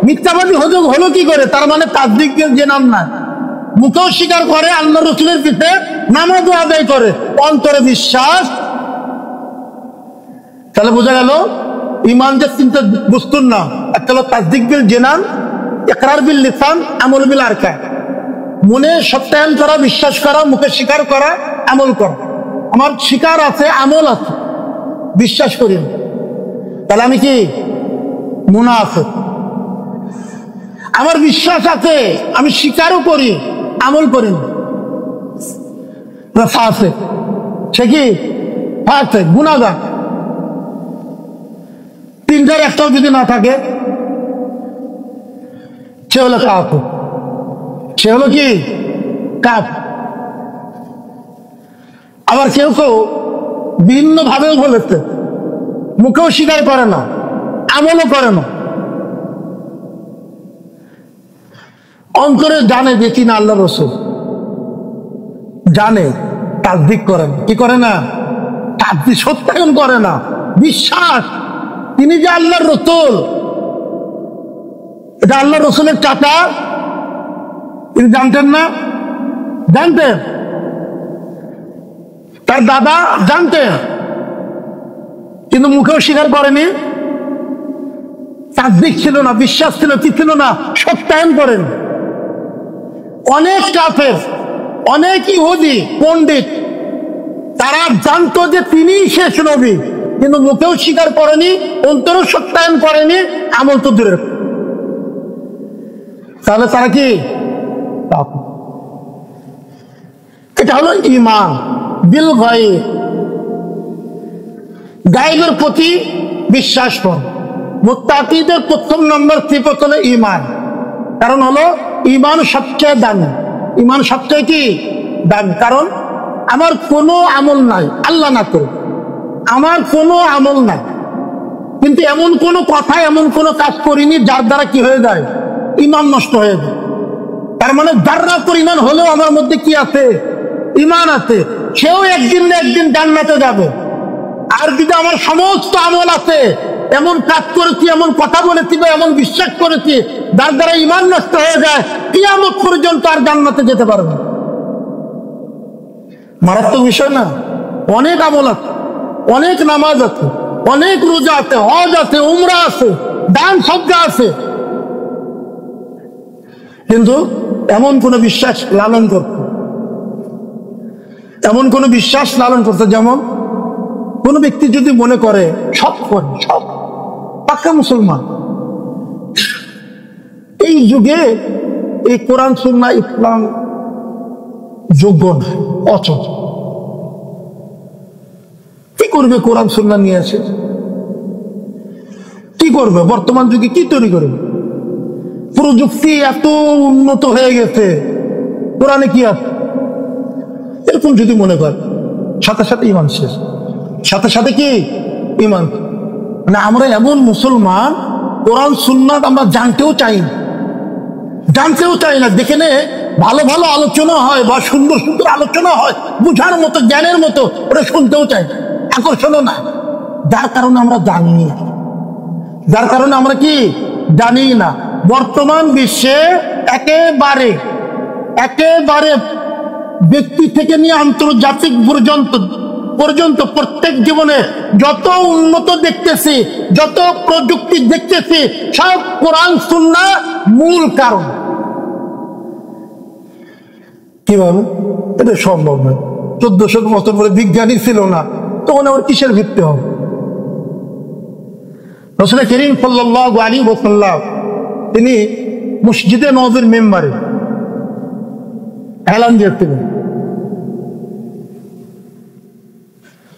মিথ্যাবাদী হলো কি করে? তার মানে তাসদিকের যে নাম না, মুখেও স্বীকার করে, আল্লাহ রসুলের পিঠে নামাজও আদায় করে, অন্তরে বিশ্বাস। তাহলে বোঝা গেল ইমান যে তিনটা বস্তুর নাম, একটা হলো তাসদিক বিল জিনান, ইকরার বিল লিসান, আমল বিল আরকান। মনে সত্যায়ন করা, বিশ্বাস করা, মুখে স্বীকার করা, আমল করা। আমার স্বীকার আছে, আমল আছে, বিশ্বাস করি না, তাহলে আমি কি মুনাফিক? আমার বিশ্বাস আছে, আমি স্বীকারও করি, আমল করি না, ফাসিক। সে কি ফাসিক, গুনাহগার। তিনটার একটাও যদি না থাকে সে হলো কাফির। সে হলো কি কাফির। আবার কেউ কেউ ভিন্ন ভাবেও বলেছে, মুখেও স্বীকার করে না, আমলও করে না, অন্তরে জানে যে কিনা আল্লাহ রসুল, জানে, তাসদিক করে না। কি করে না? তাসদিক, সত্যায়ন করে না, বিশ্বাস তিনি যে আল্লাহর রসুল। এটা আল্লাহ রসুলের চাচা, তিনি জানতেন না? জানতেন। তার দাদা জানতেন, কিন্তু মুখেও স্বীকার করেনি, তাসদিক ছিল না, বিশ্বাস ছিল, কি ছিল না? সত্যায়ন করেন। অনেক কাফের, অনেক ইহুদি পণ্ডিত, তারা জানতো যে তিনিই শেষ নবী, কিন্তু মুখেও স্বীকার করেনি, অন্তরও সত্যায়ন করেনি, আমল তো দূরের। তাহলে তারা কি? এটা হলো ঈমান বিল গায়ব, গায়বের প্রতি বিশ্বাস কর। মুত্তাকিদের প্রথম নম্বর সিফত হলো ঈমান। কারণ হলো ঈমান সবচেয়ে দামি। ঈমান সবচেয়ে কি দামি? কারণ আমার কোনো আমল নাই, আল্লাহ না করে আমার কোনো আমল নাই, কিন্তু এমন কোনো কথা, এমন কোনো কাজ করিনি যার দ্বারা কি হয়ে যায়? ঈমান নষ্ট হয়ে যায়। তার মানে যারা পরিমাণ হলেও আমার মধ্যে কি আছে? ঈমান আছে। সেও একদিন না একদিন জান্নাতে যাবে। আর যদি আমার সমস্ত আমল আছে, এমন কাজ করেছি, এমন কথা বলেছি, বা এমন বিশ্বাস করেছি যার দ্বারা ঈমান নষ্ট হয়ে যায়, কিয়ামত পর্যন্ত আর জান্নাতে যেতে পারবে। মারাত্মক বিষয় না? অনেক আমল আছে, অনেক নামাজ আছে, অনেক রোজা আছে, হজ আছে, উমরা আছে, দান সদকা আছে, কিন্তু এমন কোন বিশ্বাস লালন করত, এমন কোন বিশ্বাস লালন করতে, যেমন কোন ব্যক্তি যদি মনে করে সব করে, সব পাক্কা মুসলমান, এই যুগে এই কোরআন সুন্নাহ ইসলাম যোগ্য নয়, অচল। কি করবে কোরআন সুন্নাহ নিয়ে আসে? কি করবে? বর্তমান যুগে কি তৈরি করবে? প্রযুক্তি এত উন্নত হয়ে গেছে, কোরআনে কি আছে? এরকম যদি মনে করে, সাথে সাথে ঈমান শেষ, সাথে সাথে কি ঈমান। মানে আমরা এমন মুসলমান, কোরআন সুন্নাহ আমরা জানতেও চাই না, জানতেও চাই না। যেখানে ভালো ভালো আলোচনা হয় বা সুন্দর সুন্দর আলোচনা হয়, বুঝার মতো, জ্ঞানের মতো, ওটা শুনতেও চাই, আকর্ষণও না। যার কারণে আমরা জানি না, যার কারণে আমরা কি জানি না। বর্তমান বিশ্বে একেবারে একেবারে ব্যক্তি থেকে নিয়ে আন্তর্জাতিক পর্যন্ত প্রত্যেক জীবনে যত উন্নত দেখতেছি, যত প্রযুক্তি দেখতেছি, সব কোরআন সুন্নাহ মূল কারণ। কিভাবে? এটা সম্ভব নয়। 1400 বছর পরে বিজ্ঞানী ছিল না, তখন আবার কিসের ভিত্তি হবে? রাসূল করিম সাল্লাল্লাহু আলাইহি ওয়াসাল্লাম তিনি মসজিদে নববীর মেম্বারে এলান দিয়েছিলেন,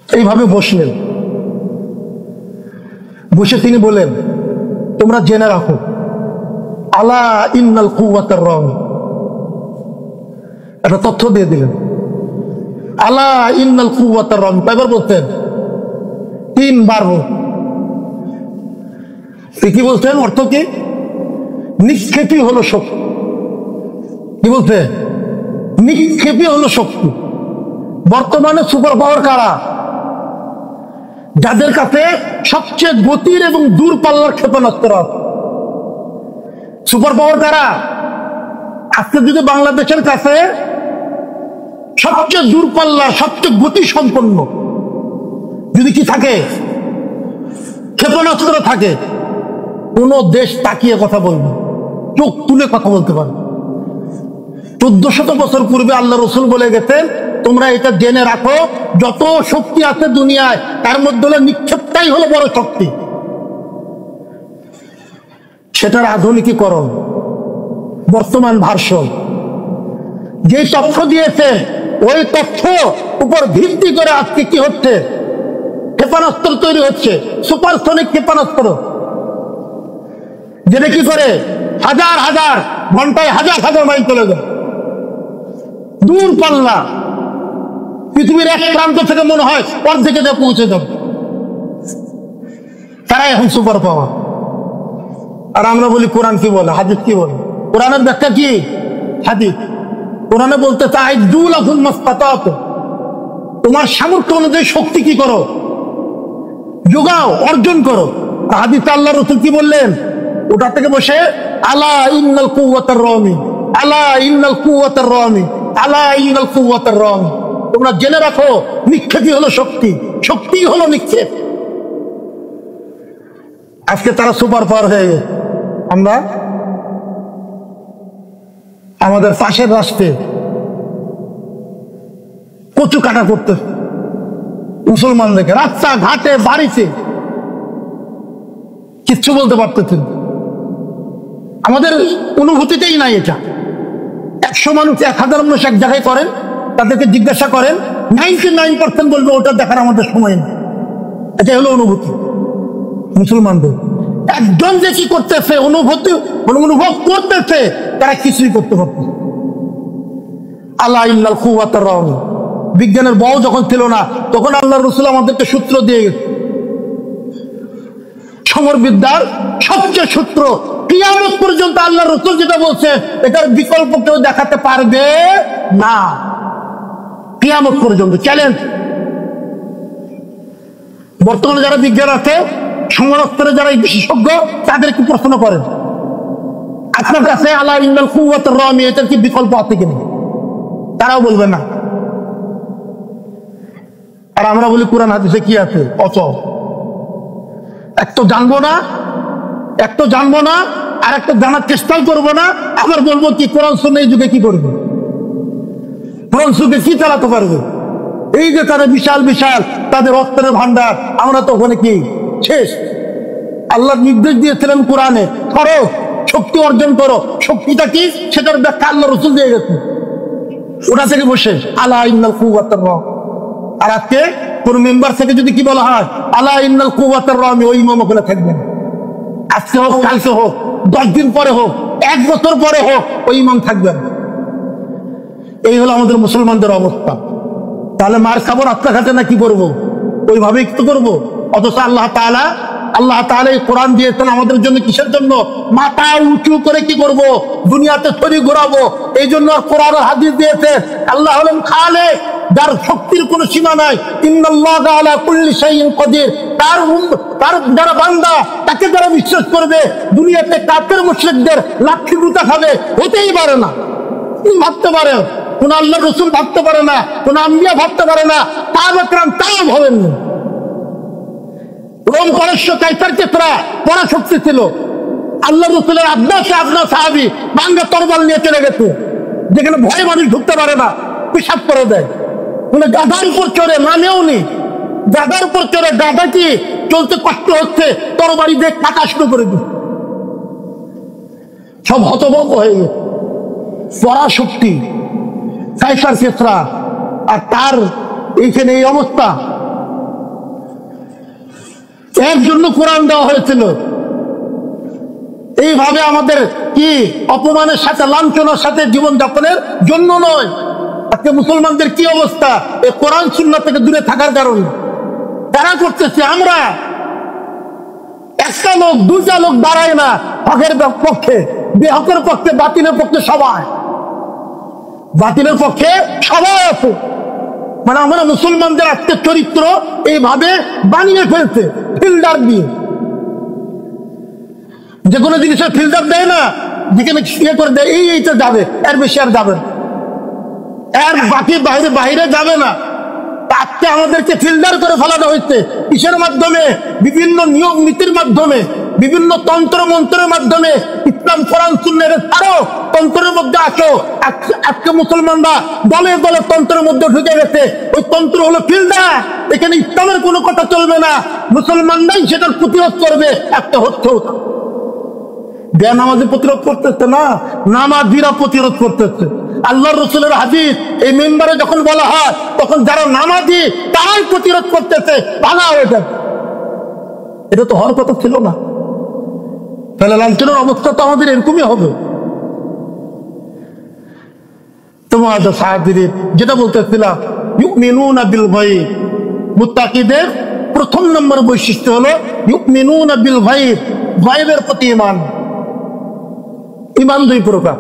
এইভাবে বসলেন, বসে তিনি বলেন, তোমরা জেনে রাখো, আলা ইন্নাল কুওয়াতার রামি, একটা তথ্য দিয়ে দিলেন। আলা ইন্নাল কুওয়াতার রামি কয়বার বলতেন? 3 বার বলতেন। কি বলছেন? অর্থ কি? নিক্ষেপী হলো শক্তি। কি বলছে? নিক্ষেপী হলো শক্তি। বর্তমানে সুপার পাওয়ার কারা? যাদের কাছে সবচেয়ে গতির এবং দূরপাল্লার ক্ষেপণাস্ত্র আছে, সুপার পাওয়ার কারা? আজকে যদি বাংলাদেশের কাছে সবচেয়ে দূরপাল্লা সবচেয়ে গতি সম্পন্ন যদি কি থাকে, ক্ষেপণাস্ত্র থাকে, কোন দেশ তাকিয়ে কথা বলবে, চোখ তুলে কথা বলতে পারবে। 1400 বছর পূর্বে আল্লাহ রসুল বলে গেছেন, তোমরা এটা জেনে রাখো, যত শক্তি আছে দুনিয়ায় তার মধ্যে হলো নিক্ষেপটাই হলো বড় শক্তি। সেটার আধুনিকীকরণ, বর্তমান ভার্সন, যে তথ্য দিয়েছে ওই তথ্য উপর ভিত্তি করে আজকে কি হচ্ছে, ক্ষেপণাস্ত্র তৈরি হচ্ছে, সুপারসনিক ক্ষেপণাস্ত্র, যেটা কি করে হাজার হাজার ঘন্টায় হাজার হাজার মাইল চলে যায়, দূর পাল্লা, পৃথিবীর এক প্রান্ত থেকে মনে হয় অর্ধেকে যা পৌঁছে যাবে। তারা এখন সুপার পাওয়ার। আর আমরা বলি কোরআন কি বলে, হাদিস কি বলে? কোরআনের ব্যাখ্যা কি? হাদিস। কোরআনে বলতে চাই তোমার সামর্থ্য অনুযায়ী শক্তি কি করো, যোগাও, অর্জন করো। হাদিস আল্লাহ রাসূল কি বললেন? ওটা থেকে বসে আলা ইন্নাল কুওয়াতার রামি, আলা ইন্নাল কুওয়াতার রামি, আলা ইন্নাল কুওয়াতার রামি। তোমরা জেনে রাখো, নিক্ষেপই হলো শক্তি, শক্তি হলো নিক্ষেপ। আজকে তারা সুপার পাওয়ার হয়ে গেছে। আমরা আমাদের পাশের রাষ্ট্রে কচু কাটা করতে মুসলমানদেরকে রাস্তা ঘাটে বাড়িতে কিচ্ছু বলতে পারতেছেন। আমাদের অনুভূতিতেই নাই এটা। 100 মানুষ 1000 মানুষ এক জায়গায় করেন, তাদেরকে জিজ্ঞাসা করেন, 99% বলবে ওটা দেখার আমাদের সময় নেই। এটা হলো অনুভূতি মুসলমানদের। একজন যে কি করতেছে, অনুভব করতেছে, তারা কিছুই করতে পারতেছে। আল্লাহ ইল্লাল কুওয়াতার রামি। বিজ্ঞানের বউ যখন ছিল না, তখন আল্লাহ রসুল আমাদেরকে সূত্র দিয়ে গেছে। সমরবিদ্যার সবচেয়ে সূত্র, কিয়ামত পর্যন্ত আল্লাহ রসুল যেটা বলছে এটার বিকল্প কেউ দেখাতে পারবে না। কিয়ামত পর্যন্ত চ্যালেঞ্জ। বর্তমানে যারা বিজ্ঞান আছে, সমরাস্ত্রে যারা বিশেষজ্ঞ, তাদেরকে প্রশ্ন করেন, আপনার কাছে আলা ইন্নাল কুওয়াতার রামি এটার কি বিকল্প আছে কিনা? তারাও বলবে না। আর আমরা বলি কোরআন হাদিসে কি আছে? অচল। এক তো জানবো না, আর একটা জানার চেষ্টাও করবো না। আবার বলবো কি কোরআন শুনে এই যুগে কি করবে, কোরআন যুগে কি চালাতে পারবে? এই যে তাদের বিশাল বিশাল তাদের অস্ত্রের ভান্ডার, আমরা তো ওখানে কি শেষ। আল্লাহ নির্দেশ দিয়েছিলেন কোরআনে, করো, শক্তি অর্জন করো। শক্তিটা কি সেটার ব্যাখ্যা আল্লাহ রসুল দিয়ে গেছে। ওটা থেকে বসে আলা ইন্নাল কুওয়াতার রামি। আর আজকে কোন মেম্বার থেকে যদি কি বলা হয় আলা ইন্নাল কুওয়াতার রামি, ওই ইমাম ওখানে থাকবেন। আজকে হোক, কালকে হোক, 10 দিন পরে হোক, 1 বছর পরে হোক, ওই ইমাম থাকবেন। এই হলো আমাদের মুসলমানদের অবস্থা। তাহলে মার খাবো রাস্তাঘাটে না কি করবো? ওইভাবেই তো করবো। অথচ আল্লাহ তাআলা এই কোরআন দিয়েছেন আমাদের জন্য কিসের জন্য? মাথা উঁচু করে কি করব? দুনিয়াতে ছড়ি ঘোরাবো। এই জন্য কোরআন হাদিস দিয়েছে। আল্লাহ হলেন খালেক, যার শক্তির কোনো সীমা নাই। ইন্নাল্লাহা আলা কুল্লি শাইইন কাদির। তার যারা বান্দা, তাকে যারা বিশ্বাস করবে, দুনিয়াতে কাফের মুশরিকদের লাঠি গুঁতা খাবে হতেই পারে না। ভাবতে পারে কোন আল্লাহ রসুল, ভাবতে পারে না কোন আম্বিয়া, ভাবতে পারে না সাহাবা কেরাম, তাও ভাবেন না। রোম পারস্য কাইসার কেসরা পড়া শক্তি ছিল। আল্লাহ রসুলের আপনার সাহাবী ভাঙ্গা তরবাল নিয়ে চলে গেছে, যেখানে ভয়ে মানুষ ঢুকতে পারে না, পেশাব করে দেয়। মানে গাধার উপর চড়ে, নামেও নেই, গাধার উপর চড়ে, গাধা কি চলতে কষ্ট হচ্ছে, তরবারি দিয়ে কাটা শুরু করে দিচ্ছে। সব হতভম্ব হয়ে গেছে। পড়া শক্তি কাইসার কেসরা, আর তার এইখানে এই অবস্থা। এর জন্য কোরআন দেওয়া হয়েছিল। এইভাবে আমাদের কি অপমানের সাথে, লাঞ্ছনার সাথে জীবন যাপনের জন্য নয়। আজকে মুসলমানদের কি অবস্থা? এই কোরআন সুন্নাহ থেকে দূরে থাকার কারণে। তারা করতেছে, আমরা একটা লোক, 2টা লোক দাঁড়ায় না হকের পক্ষে, বেহকের পক্ষে, বাতিলের পক্ষে সবাই, বাতিলের পক্ষে সবাই আছে। মানে আমরা মুসলমানদের আজকে চরিত্র এইভাবে বানিয়ে ফেলছে, ফিল্টার দিয়ে। যে কোনো জিনিসের ফিল্টার দেয় না, যেখানে ইয়ে করে দেয় এইটা যাবে, এর বেশি আর যাবে না, এর বাকি বাইরে বাইরে যাবে না। আজকে আমাদেরকে ফিল্টার করে ফেলানো হয়েছে কিসের মাধ্যমে? বিভিন্ন নিয়ম নীতির মাধ্যমে, বিভিন্ন তন্ত্র মন্ত্রের মাধ্যমে। ইসলাম কোরআন সুন্নাহর ছাড়ো, তন্ত্রের মধ্যে আসো। আজকে মুসলমানরা দলে দলে তন্ত্রের মধ্যে ঢুকে গেছে। ওই তন্ত্র হলো ফিল্টার, এখানে ইসলামের কোনো কথা চলবে না, মুসলমানরাই সেটার প্রতিরোধ করবে। একটা হচ্ছে বেনামাজি প্রতিরোধ করতেছে না, নামাজিরা প্রতিরোধ করতেছে। আল্লাহ রসুলের হাদিস এই মেম্বারে যখন বলা হয় তখন যারা নামাজি তারাই প্রতিরোধ করতেছে, ভাঙা হয়ে যাবে। এটা তো হওয়ার কথা ছিল না। তাহলে লাঞ্ছনের অবস্থা তো আমাদের এরকমই হবে। তোমার যেটা বলতেছিলাম, ইউমিনুনা বিল গায়ব, মুত্তাকিদের প্রথম নম্বর বৈশিষ্ট্য হলো ইউমিনুনা বিল গায়ব, গায়বের প্রতি ঈমান। ঈমান দুই প্রকার,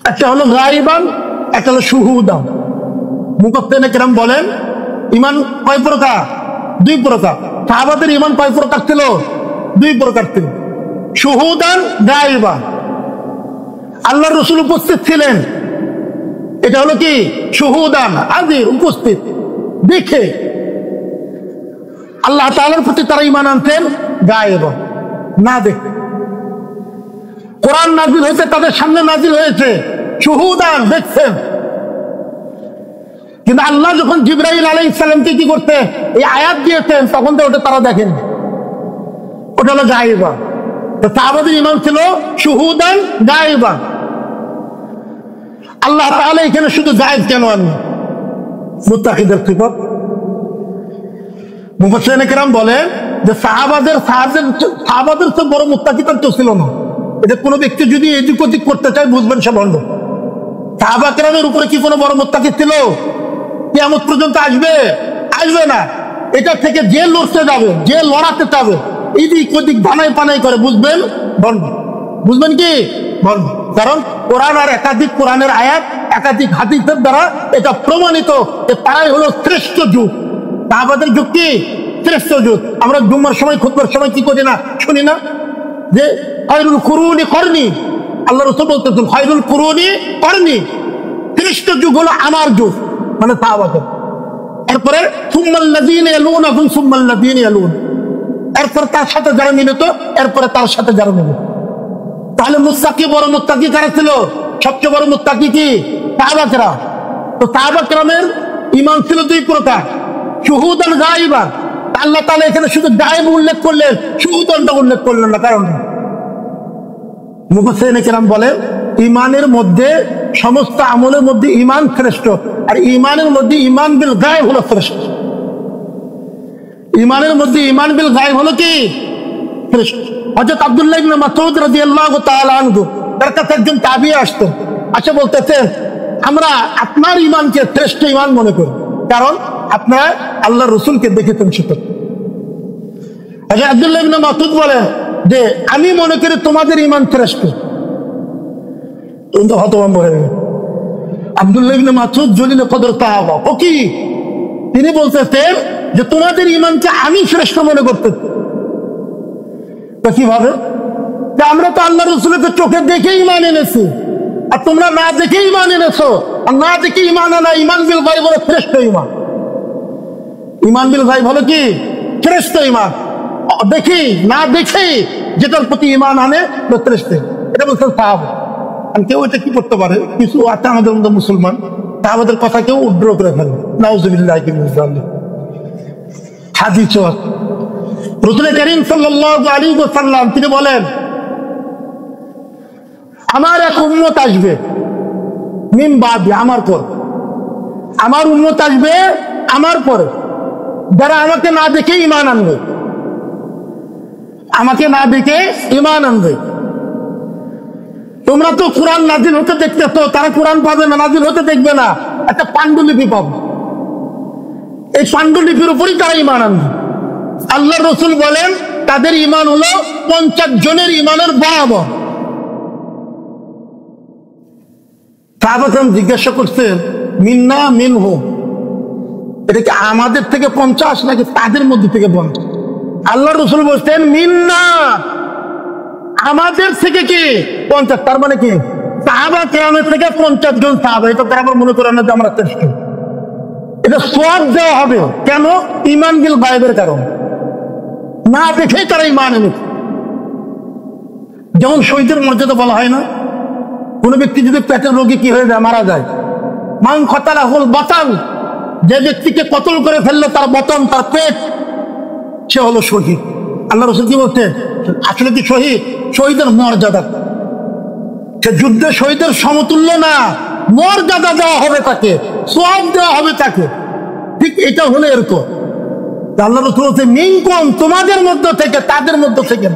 একটা হলো গায়বান, একটা হলো শুহুদান। মুফাসসিরিনে কেরাম বলেন ঈমান কয় প্রকার? দুই প্রকার। সাহাবাদের ঈমান কয় প্রকার ছিল? দুই প্রকার ছিল, শুহুদান, গায়বান। আল্লাহর রাসূল উপস্থিত ছিলেন, এটা হলো কি শুহুদান, হাজির, উপস্থিত, দেখে। আল্লাহ তাআলার প্রতি তারা ঈমান আনতেন গায়বান, না দেখে। কোরআন নাজিল হয়েছে, তাদের সামনে নাজিল হয়েছে, শুহুদান, দেখছেন। কিন্তু আল্লাহ যখন জিবরাইল আলাইহিস সালামকে কি করতে এই আয়াত দিয়েছেন, তখন তো ওটা তারা দেখেন, ওটা হলো গায়বান। তো সাহাবাদের ঈমান ছিল শুহুদান, গায়বান। আল্লাহ তাআলা এখানে শুধু গায়েব কেন আনলেন? মুত্তাকিদের সিফাত। মুফাসসিরিনে কেরাম বলেন যে সাহাবাদের তো বড় মুত্তাকি তো ছিল না। এটা কোনো ব্যক্তি যদি এদিক ওদিক করতে চায় বুঝবেন সে ভণ্ড। সাহাবা কেরামের উপরে কি কোনো বড় মুত্তাকি ছিল? কিয়ামত পর্যন্ত আসবে? আসবে না। এটা থেকে যে লড়তে যাবে, যে লড়াতে যাবে, এদিক ওদিক বানাই পানাই করে, বুঝবেন ভণ্ড। বুঝবেন কি ভণ্ড? কারণ কোরআন আর একাধিক কোরআনের আয়াত, একাধিক হাদিসের দ্বারা এটা প্রমাণিত যে তারাই হলো শ্রেষ্ঠ যুগ। সাহাবাদের যুগ কি শ্রেষ্ঠ যুগ। আমরা জুম্মার সময়, খুতবার সময় কি করি না, শুনি না যে খায়রুল কুরুনি করনি? আল্লাহ রাসূল বলতেছেন খায়রুল কুরুনি করনি, শ্রেষ্ঠ যুগ হলো আমার যুগ, মানে সাহাবাদের। এরপরে সুম্মাল্লাযীনা ইয়ালুনাহুম সুম্মাল্লাযীনা ইয়ালুন, এরপর তার সাথে যারা মিলিত, এরপরে তার সাথে যারা মিলিত। তাহলে মুত্তাকি, বড় মুত্তাকি কারা ছিল? সবচেয়ে বড় মুত্তাকি কি? সাহাবা কেরাম। তো সাহাবা কেরামের ঈমান ছিল দুই প্রকার, শুহুদান, গায়বান। আল্লাহ তাআলা এখানে শুধু গায়েব উল্লেখ করলেন, শুহুদানটা উল্লেখ করলেন না। কারণ মুফাসসিরিনে কেরাম বলেন ঈমানের মধ্যে, সমস্ত আমলের মধ্যে ঈমান শ্রেষ্ঠ, আর ঈমানের মধ্যে ঈমান বিল গায়ব হলো শ্রেষ্ঠ। ঈমানের মধ্যে ঈমান বিল গায়ব হলো কি শ্রেষ্ঠ। হযরত আব্দুল্লাহ ইবনে মাসউদ রাদিয়াল্লাহু তাআলা আনহু, তার কাছে একজন তাবিঈ আসতেন, আচ্ছা বলতেছেন আমরা আপনার ঈমানকে শ্রেষ্ঠ ঈমান মনে করি, কারণ আপনারা আল্লাহর রাসূলকে দেখেছেন। সেটা হযরত আব্দুল্লাহ ইবনে মাসউদ বলেন যে আমি মনে করি তোমাদের ঈমান শ্রেষ্ঠ। কিন্তু হতভম্ব হয়ে গেল। আব্দুল্লাহ ইবনে মাসউদ জলিল কদর সাহাবা, ফকিহ, তিনি বলতেছেন যে তোমাদের ঈমানকে আমি শ্রেষ্ঠ মনে করতেছি। তো কিভাবে? আমরা তো আল্লাহ রাসূলকে চোখে দেখে ঈমান এনেছি, আর তোমরা না দেখে ঈমান এনেছো। আর না দেখে ঈমান আনা, ঈমান বিল গায়ব হলো শ্রেষ্ঠ ঈমান। ঈমান বিল গায়ব হলো কি শ্রেষ্ঠ ঈমান। দেখি না দেখে যেটার প্রতি ঈমান আনে শ্রেষ্ঠ, এটা বলছেন সাহাবা। আর কেউ এটা কি করতে পারে? কিছু আছে আমাদের মধ্যে মুসলমান, সাহাবাদের কথা কেউ উদ্র করে ফেলে, নাউযুবিল্লাহি মিন যালিক। হাদিস রাসূল কারীম সাল্লাল্লাহু আলাইহি ওয়াসাল্লাম তিনি বলেন আমার এক উম্মত আসবে মিন বাদি, আমার পর, আমার উম্মত আসবে আমার পরে, যারা আমাকে না দেখে ঈমান আনবে, আমাকে না দেখে ঈমান আনবে। তোমরা তো কোরআন নাজিল হতে দেখতেছো, তারা কোরআন পাবে না, নাজিল হতে দেখবে না, একটা পাণ্ডুলিপি পাবে। এই পাণ্ডুলিপির উপরই তারা ঈমান আনবে। আল্লাহ রাসূল বলেন তাদের ঈমান হলো 50 জনের ঈমানের বরাবর। সাহাবাগণ জিজ্ঞাসা করছেন মিন্না মিনহুম, এটা কি আমাদের থেকে 50 নাকি তাদের মধ্যে থেকে 50? আল্লাহ রাসূল বলছেন মিন্না, আমাদের থেকে কি 50, তার মানে কি সাহাবা কেরামের থেকে 50 জন সাহাবা, এটা তারা আবার মনে করেন না যে আমরা শ্রেষ্ঠ। এটা সওয়াব দেওয়া হবে কেন? ঈমান বিল গায়বের কারণ, না দেখেই তারা ঈমান এনেছে। যেমন শহীদের মর্যাদা বলা হয় না, কোন ব্যক্তি যদি পেটের রোগী কি হয়ে যায়, মারা যায়, মান কতালাহুল বাতান, যে ব্যক্তিকে কতল করে ফেললো তার বতন, তার পেট, সে হলো শহীদ। আল্লাহ রাসূল কি বলতে, আসলে কি শহীদ? শহীদের মর্যাদা, সে যুদ্ধে শহীদের সমতুল্য না, মর্যাদা দেওয়া হবে তাকে, সওয়াব দেওয়া হবে তাকে। ঠিক এটা হলো এরকম। আল্লাহ রাসূল বলতে মিনকুম, তোমাদের মধ্য থেকে, তাদের মধ্য থেকে।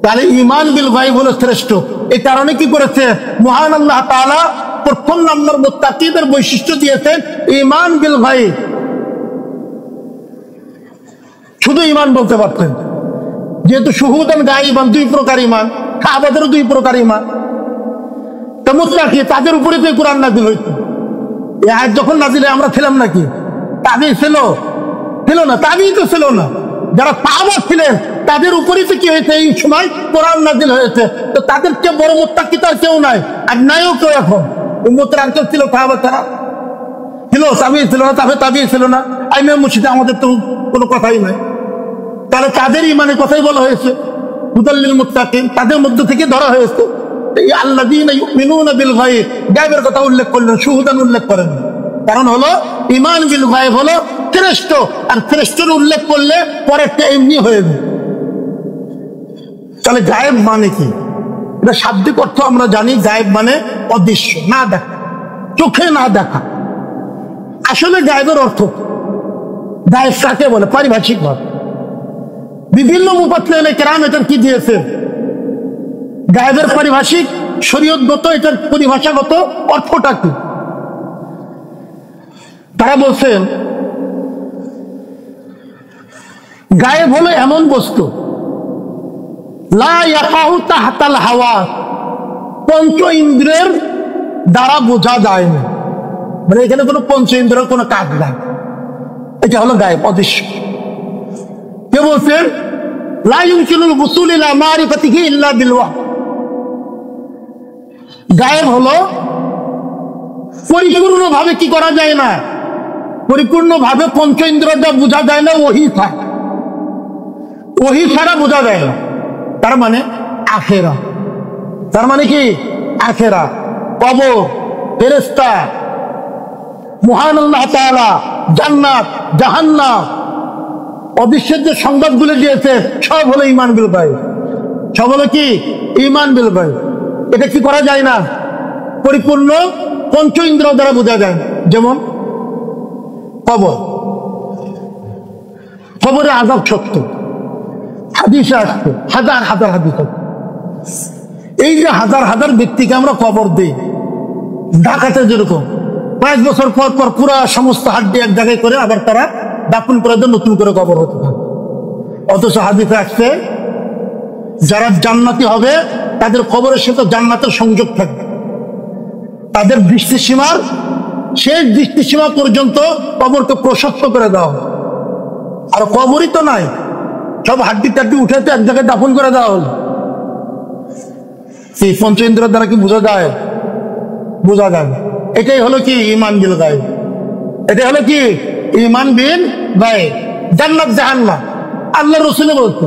তাহলে ঈমান বিল গায়ব হলো শ্রেষ্ঠ। এই কারণে কি করেছে মহান আল্লাহ তাআলা প্রথম নম্বর মুত্তাকিদের বৈশিষ্ট্য দিয়েছেন ঈমান বিল গায়ব। শুধু ঈমান বলতে পারতেন, যেহেতু শুহুদান গায়বান, দুই প্রকার ঈমান, সাহাবাদেরও দুই প্রকার ঈমান। তো মুত্তাকি তাদের উপরে তো কোরআন নাযিল হইতো। এই আয়াত যখন নাযিল হয় আমরা ছিলাম নাকি? তাবিঈ ছিল না, তাবিঈ তো ছিল না। যারা সাহাবা ছিলেন তাদের উপরেই তো কি হয়েছে, এই সময় কোরআন নাযিল হয়েছে। তো তাদের চেয়ে বড় মুত্তাকি তো আর কেউ নাই, আর নাইও কেউ এখন। উম্মতের আর কেউ ছিল? সাহাবা ছাড়া ছিল? তাবিঈ ছিল না, তাবিঈ ছিল না, আইমে মুর্শিদে আমাদের তো কোনো কথাই নাই। তাহলে তাদের ঈমানের কথাই বলা হয়েছে, হুদাল লিল মুত্তাকিন, তাদের মধ্য থেকে ধরা হয়েছে। এই আল্লাযীনা ইউমিনুনা বিল গায়ব, গায়বের কথা উল্লেখ করলেন, শুহুদান উল্লেখ করেন। কারণ হলো ঈমান বিল গায়ব হলো শ্রেষ্ঠ, আর শ্রেষ্ঠর উল্লেখ করলে পরেরটা এমনি হয়ে যাবে। তাহলে গায়েব মানে কি? এটা শাব্দিক অর্থ আমরা জানি, গায়েব মানে অদৃশ্য, না দেখা, চোখে না দেখা। আসলে গায়েবের অর্থ, গায়েব কাকে বলে পারিভাষিক ভাবে বিভিন্ন মুফাসসিরিনে কেরাম এটার কি দিয়েছে, গায়েবের পারিভাষিক শরীয়তগত এটার পরিভাষাগত অর্থটা কি। তারা বলছেন গায়েব হলো এমন বস্তু লা ইয়াকাউ তাহতাল হাওয়া, পঞ্চ ইন্দ্রিয়ের দ্বারা বোঝা যায় না, মানে এখানে কোনো পঞ্চ ইন্দ্রিয়ের কোনো কাজ নাই, এটা হলো গায়েব, অদৃশ্য। কে বলছেন? লা ইউমকিনুল উসুল ইলা মারিফাতিহি ইল্লা বিল ওয়াহী। গায়েব হলো পরিপূর্ণভাবে কি করা যায় না, পরিপূর্ণভাবে পঞ্চ ইন্দ্রিয়টা বোঝা যায় না, ওহী ছাড়া, ওহী ছাড়া বোঝা যায় না। তার মানে আখিরাত, তার মানে কি আখিরাত, কবর, ফেরেশতা, মহান আল্লাহ তাআলা, জান্নাত, জাহান্নাম, অদৃশ্যের যে সংবাদগুলো দিয়েছে সব হলো ঈমান বিল গায়ব, সব হলো কি ঈমান বিল গায়ব। এটা কি করা যায় না, পরিপূর্ণ পঞ্চ ইন্দ্রিয় দ্বারা বোঝা যায় না। যেমন কবর, কবরে আযাব সত্য, হাদিসে আসছে, হাজার হাজার হাদিস। এই যে হাজার হাজার ব্যক্তিকে আমরা কবর দিই, ঢাকাতে যেরকম 5 বছর পর পর পুরা সমস্ত হাড্ডি এক জায়গায় করে আবার তারা দাফন করে দেন, নতুন করে কবর হতে থাকে। অথচ হাদিসে আসছে যারা জান্নাতি হবে তাদের কবরের সাথে জান্নাতের সংযোগ থাকবে, তাদের দৃষ্টিসীমার শেষ দৃষ্টিসীমা পর্যন্ত কবরকে প্রশস্ত করে দেওয়া হবে। আর কবরই তো নাই, সব হাড্ডি টাড্ডি উঠেতে এক জায়গায় দাফন করে দেওয়া হলো। এই পঞ্চ ইন্দ্রিয়ের দ্বারা কি বোঝা যায়? বোঝা যায়। এটাই হলো কি ঈমান বিল গায়ব, এটাই হলো কি ঈমান বিল গায়ব। জান্নাত জাহান্নাম আল্লাহ রাসূল বলতে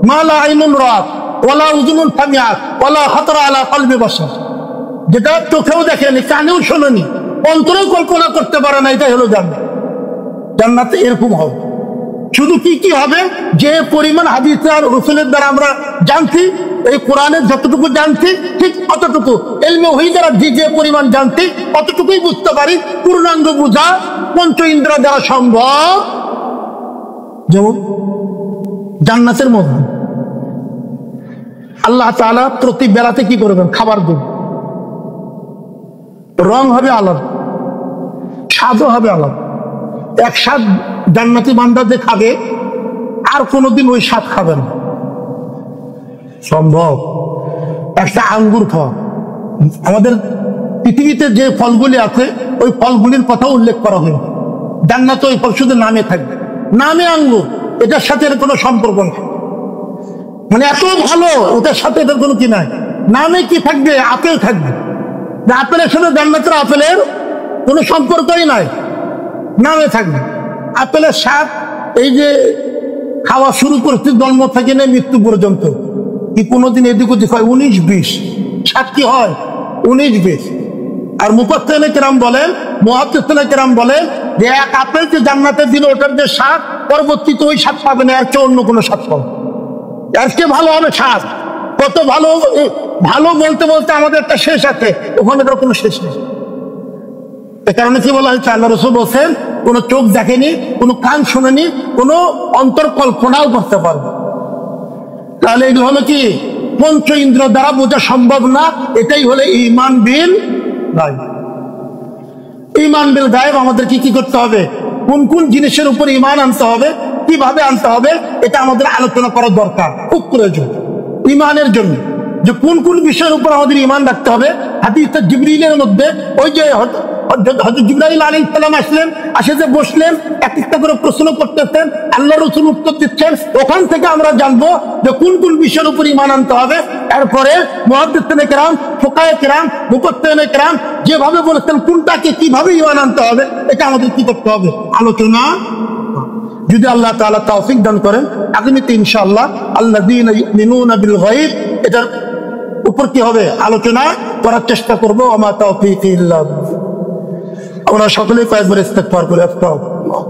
মা লা আইনুন রাআত ওয়ালা উযুনুন সামিআত ওয়ালা খাতারা আলা কলবি বাশার, যেটা চোখেও দেখেনি, কানেও শোনেনি, অন্তরেও কল্পনা করতে পারে না, এটাই হলো জান্নাত। জান্নাতে এরকম হবে। শুধু কি কি হবে, যে পরিমাণ হাদিস আর রাসূলের দ্বারা আমরা জানছি, এই কোরআনের যতটুকু জানছি ঠিক অতটুকু, ইলমে ওহী দ্বারা যে পরিমাণ জানছি অতটুকুই বুঝতে পারি। পূর্ণাঙ্গ বোঝা পঞ্চ ইন্দ্রিয় দ্বারা সম্ভব। যেমন জান্নাতের মধ্যে আল্লাহ তাআলা প্রতি বেলাতে কি করবেন, খাবার দেবেন, রং হবে আলাদা, স্বাদও হবে আলাদা। এক স্বাদ জান্নাতি বান্দা যে খাবে আর কোনোদিন ওই স্বাদ খাবে না, সম্ভব? একটা আঙ্গুর খাওয়া, আমাদের পৃথিবীতে যে ফলগুলি আছে ওই ফলগুলির কথা উল্লেখ করা হয়, জান্নাতে ওই ফল শুধু নামে থাকবে, নামে আঙ্গুর, এটার সাথে এর কোনো সম্পর্ক নেই। মানে এত ভালো, ওটার সাথে এটার কোনো কি নাই। নামে কি থাকবে? আপেল থাকবে। আপেলের সাথে জান্নাতের আপেলের কোনো সম্পর্কই নাই, নামে থাকবে। আপেলের স্বাদ এই যে খাওয়া শুরু করতে জন্ম থেকে নেই মৃত্যু পর্যন্ত, কি কোনোদিন এদিক ওদিক হয়? 19-20 স্বাদ কি হয়? 19-20। আর মুফাসসিরিনে কেরাম বলেন, মুহাদ্দিসিনে কেরাম বলেন যে এক আপেল যে জান্নাতে দিল, ওটার যে স্বাদ পরবর্তীতে ওই স্বাদ পাবে না, এর চেয়ে অন্য কোনো স্বাদ পাবে। এর চেয়ে ভালো হবে স্বাদ। কত ভালো! ভালো বলতে বলতে আমাদের একটা শেষ আছে, ওখানে তার কোনো শেষ নেই। এ কারণে কি বলা হয়েছে? আল্লাহ রাসূল বলছেন, কোনো চোখ দেখেনি, কোনো কান শোনেনি, কোনো অন্তর কল্পনাও করতে পারবে। তাহলে এগুলো হলো কি? পঞ্চ ইন্দ্র দ্বারা বোঝা সম্ভব না। এটাই হলো ঈমান বিল গায়ব। ঈমান বিল গায়ব আমাদের কি কি করতে হবে? কোন কোন জিনিসের উপর ঈমান আনতে হবে, কিভাবে আনতে হবে, এটা আমাদের আলোচনা করা দরকার, খুব প্রয়োজন ঈমানের জন্য। যে কোন কোন বিষয়ের উপর আমাদের ঈমান রাখতে হবে। হাদিসে জিবরিলের মধ্যে ওই যে হযরত জিবরাইল আলাইহিস সালাম আসলেন, আসে যে বসলেন, এক একটা করে প্রশ্ন করতেছেন, আল্লাহ রাসূল উত্তর দিচ্ছেন। ওখান থেকে আমরা জানবো যে কোন কোন বিষয়ের উপর ঈমান আনতে হবে। এরপরে মুহাদ্দিসিনে কেরাম, ফুকাহায়ে কেরাম, মুফাসসিরিনে কেরাম যেভাবে বলেছেন কোনটাকে কিভাবে ঈমান আনতে হবে, এটা আমাদের কি করতে হবে? আলোচনা। যদি আল্লাহ তাআলা তৌফিক দান করেন, আগামীতে ইনশাআল্লাহ আল্লাযীনা ইউমিনুনা বিল গায়ব, এটার উপর কি হবে আলোচনা করার চেষ্টা করবো। ওয়া মা তাওফীকি ইল্লা বিল্লাহ। আমরা সকলে কয়েকবার ইস্তেগফার করে আস্তাগফিরুল্লাহ।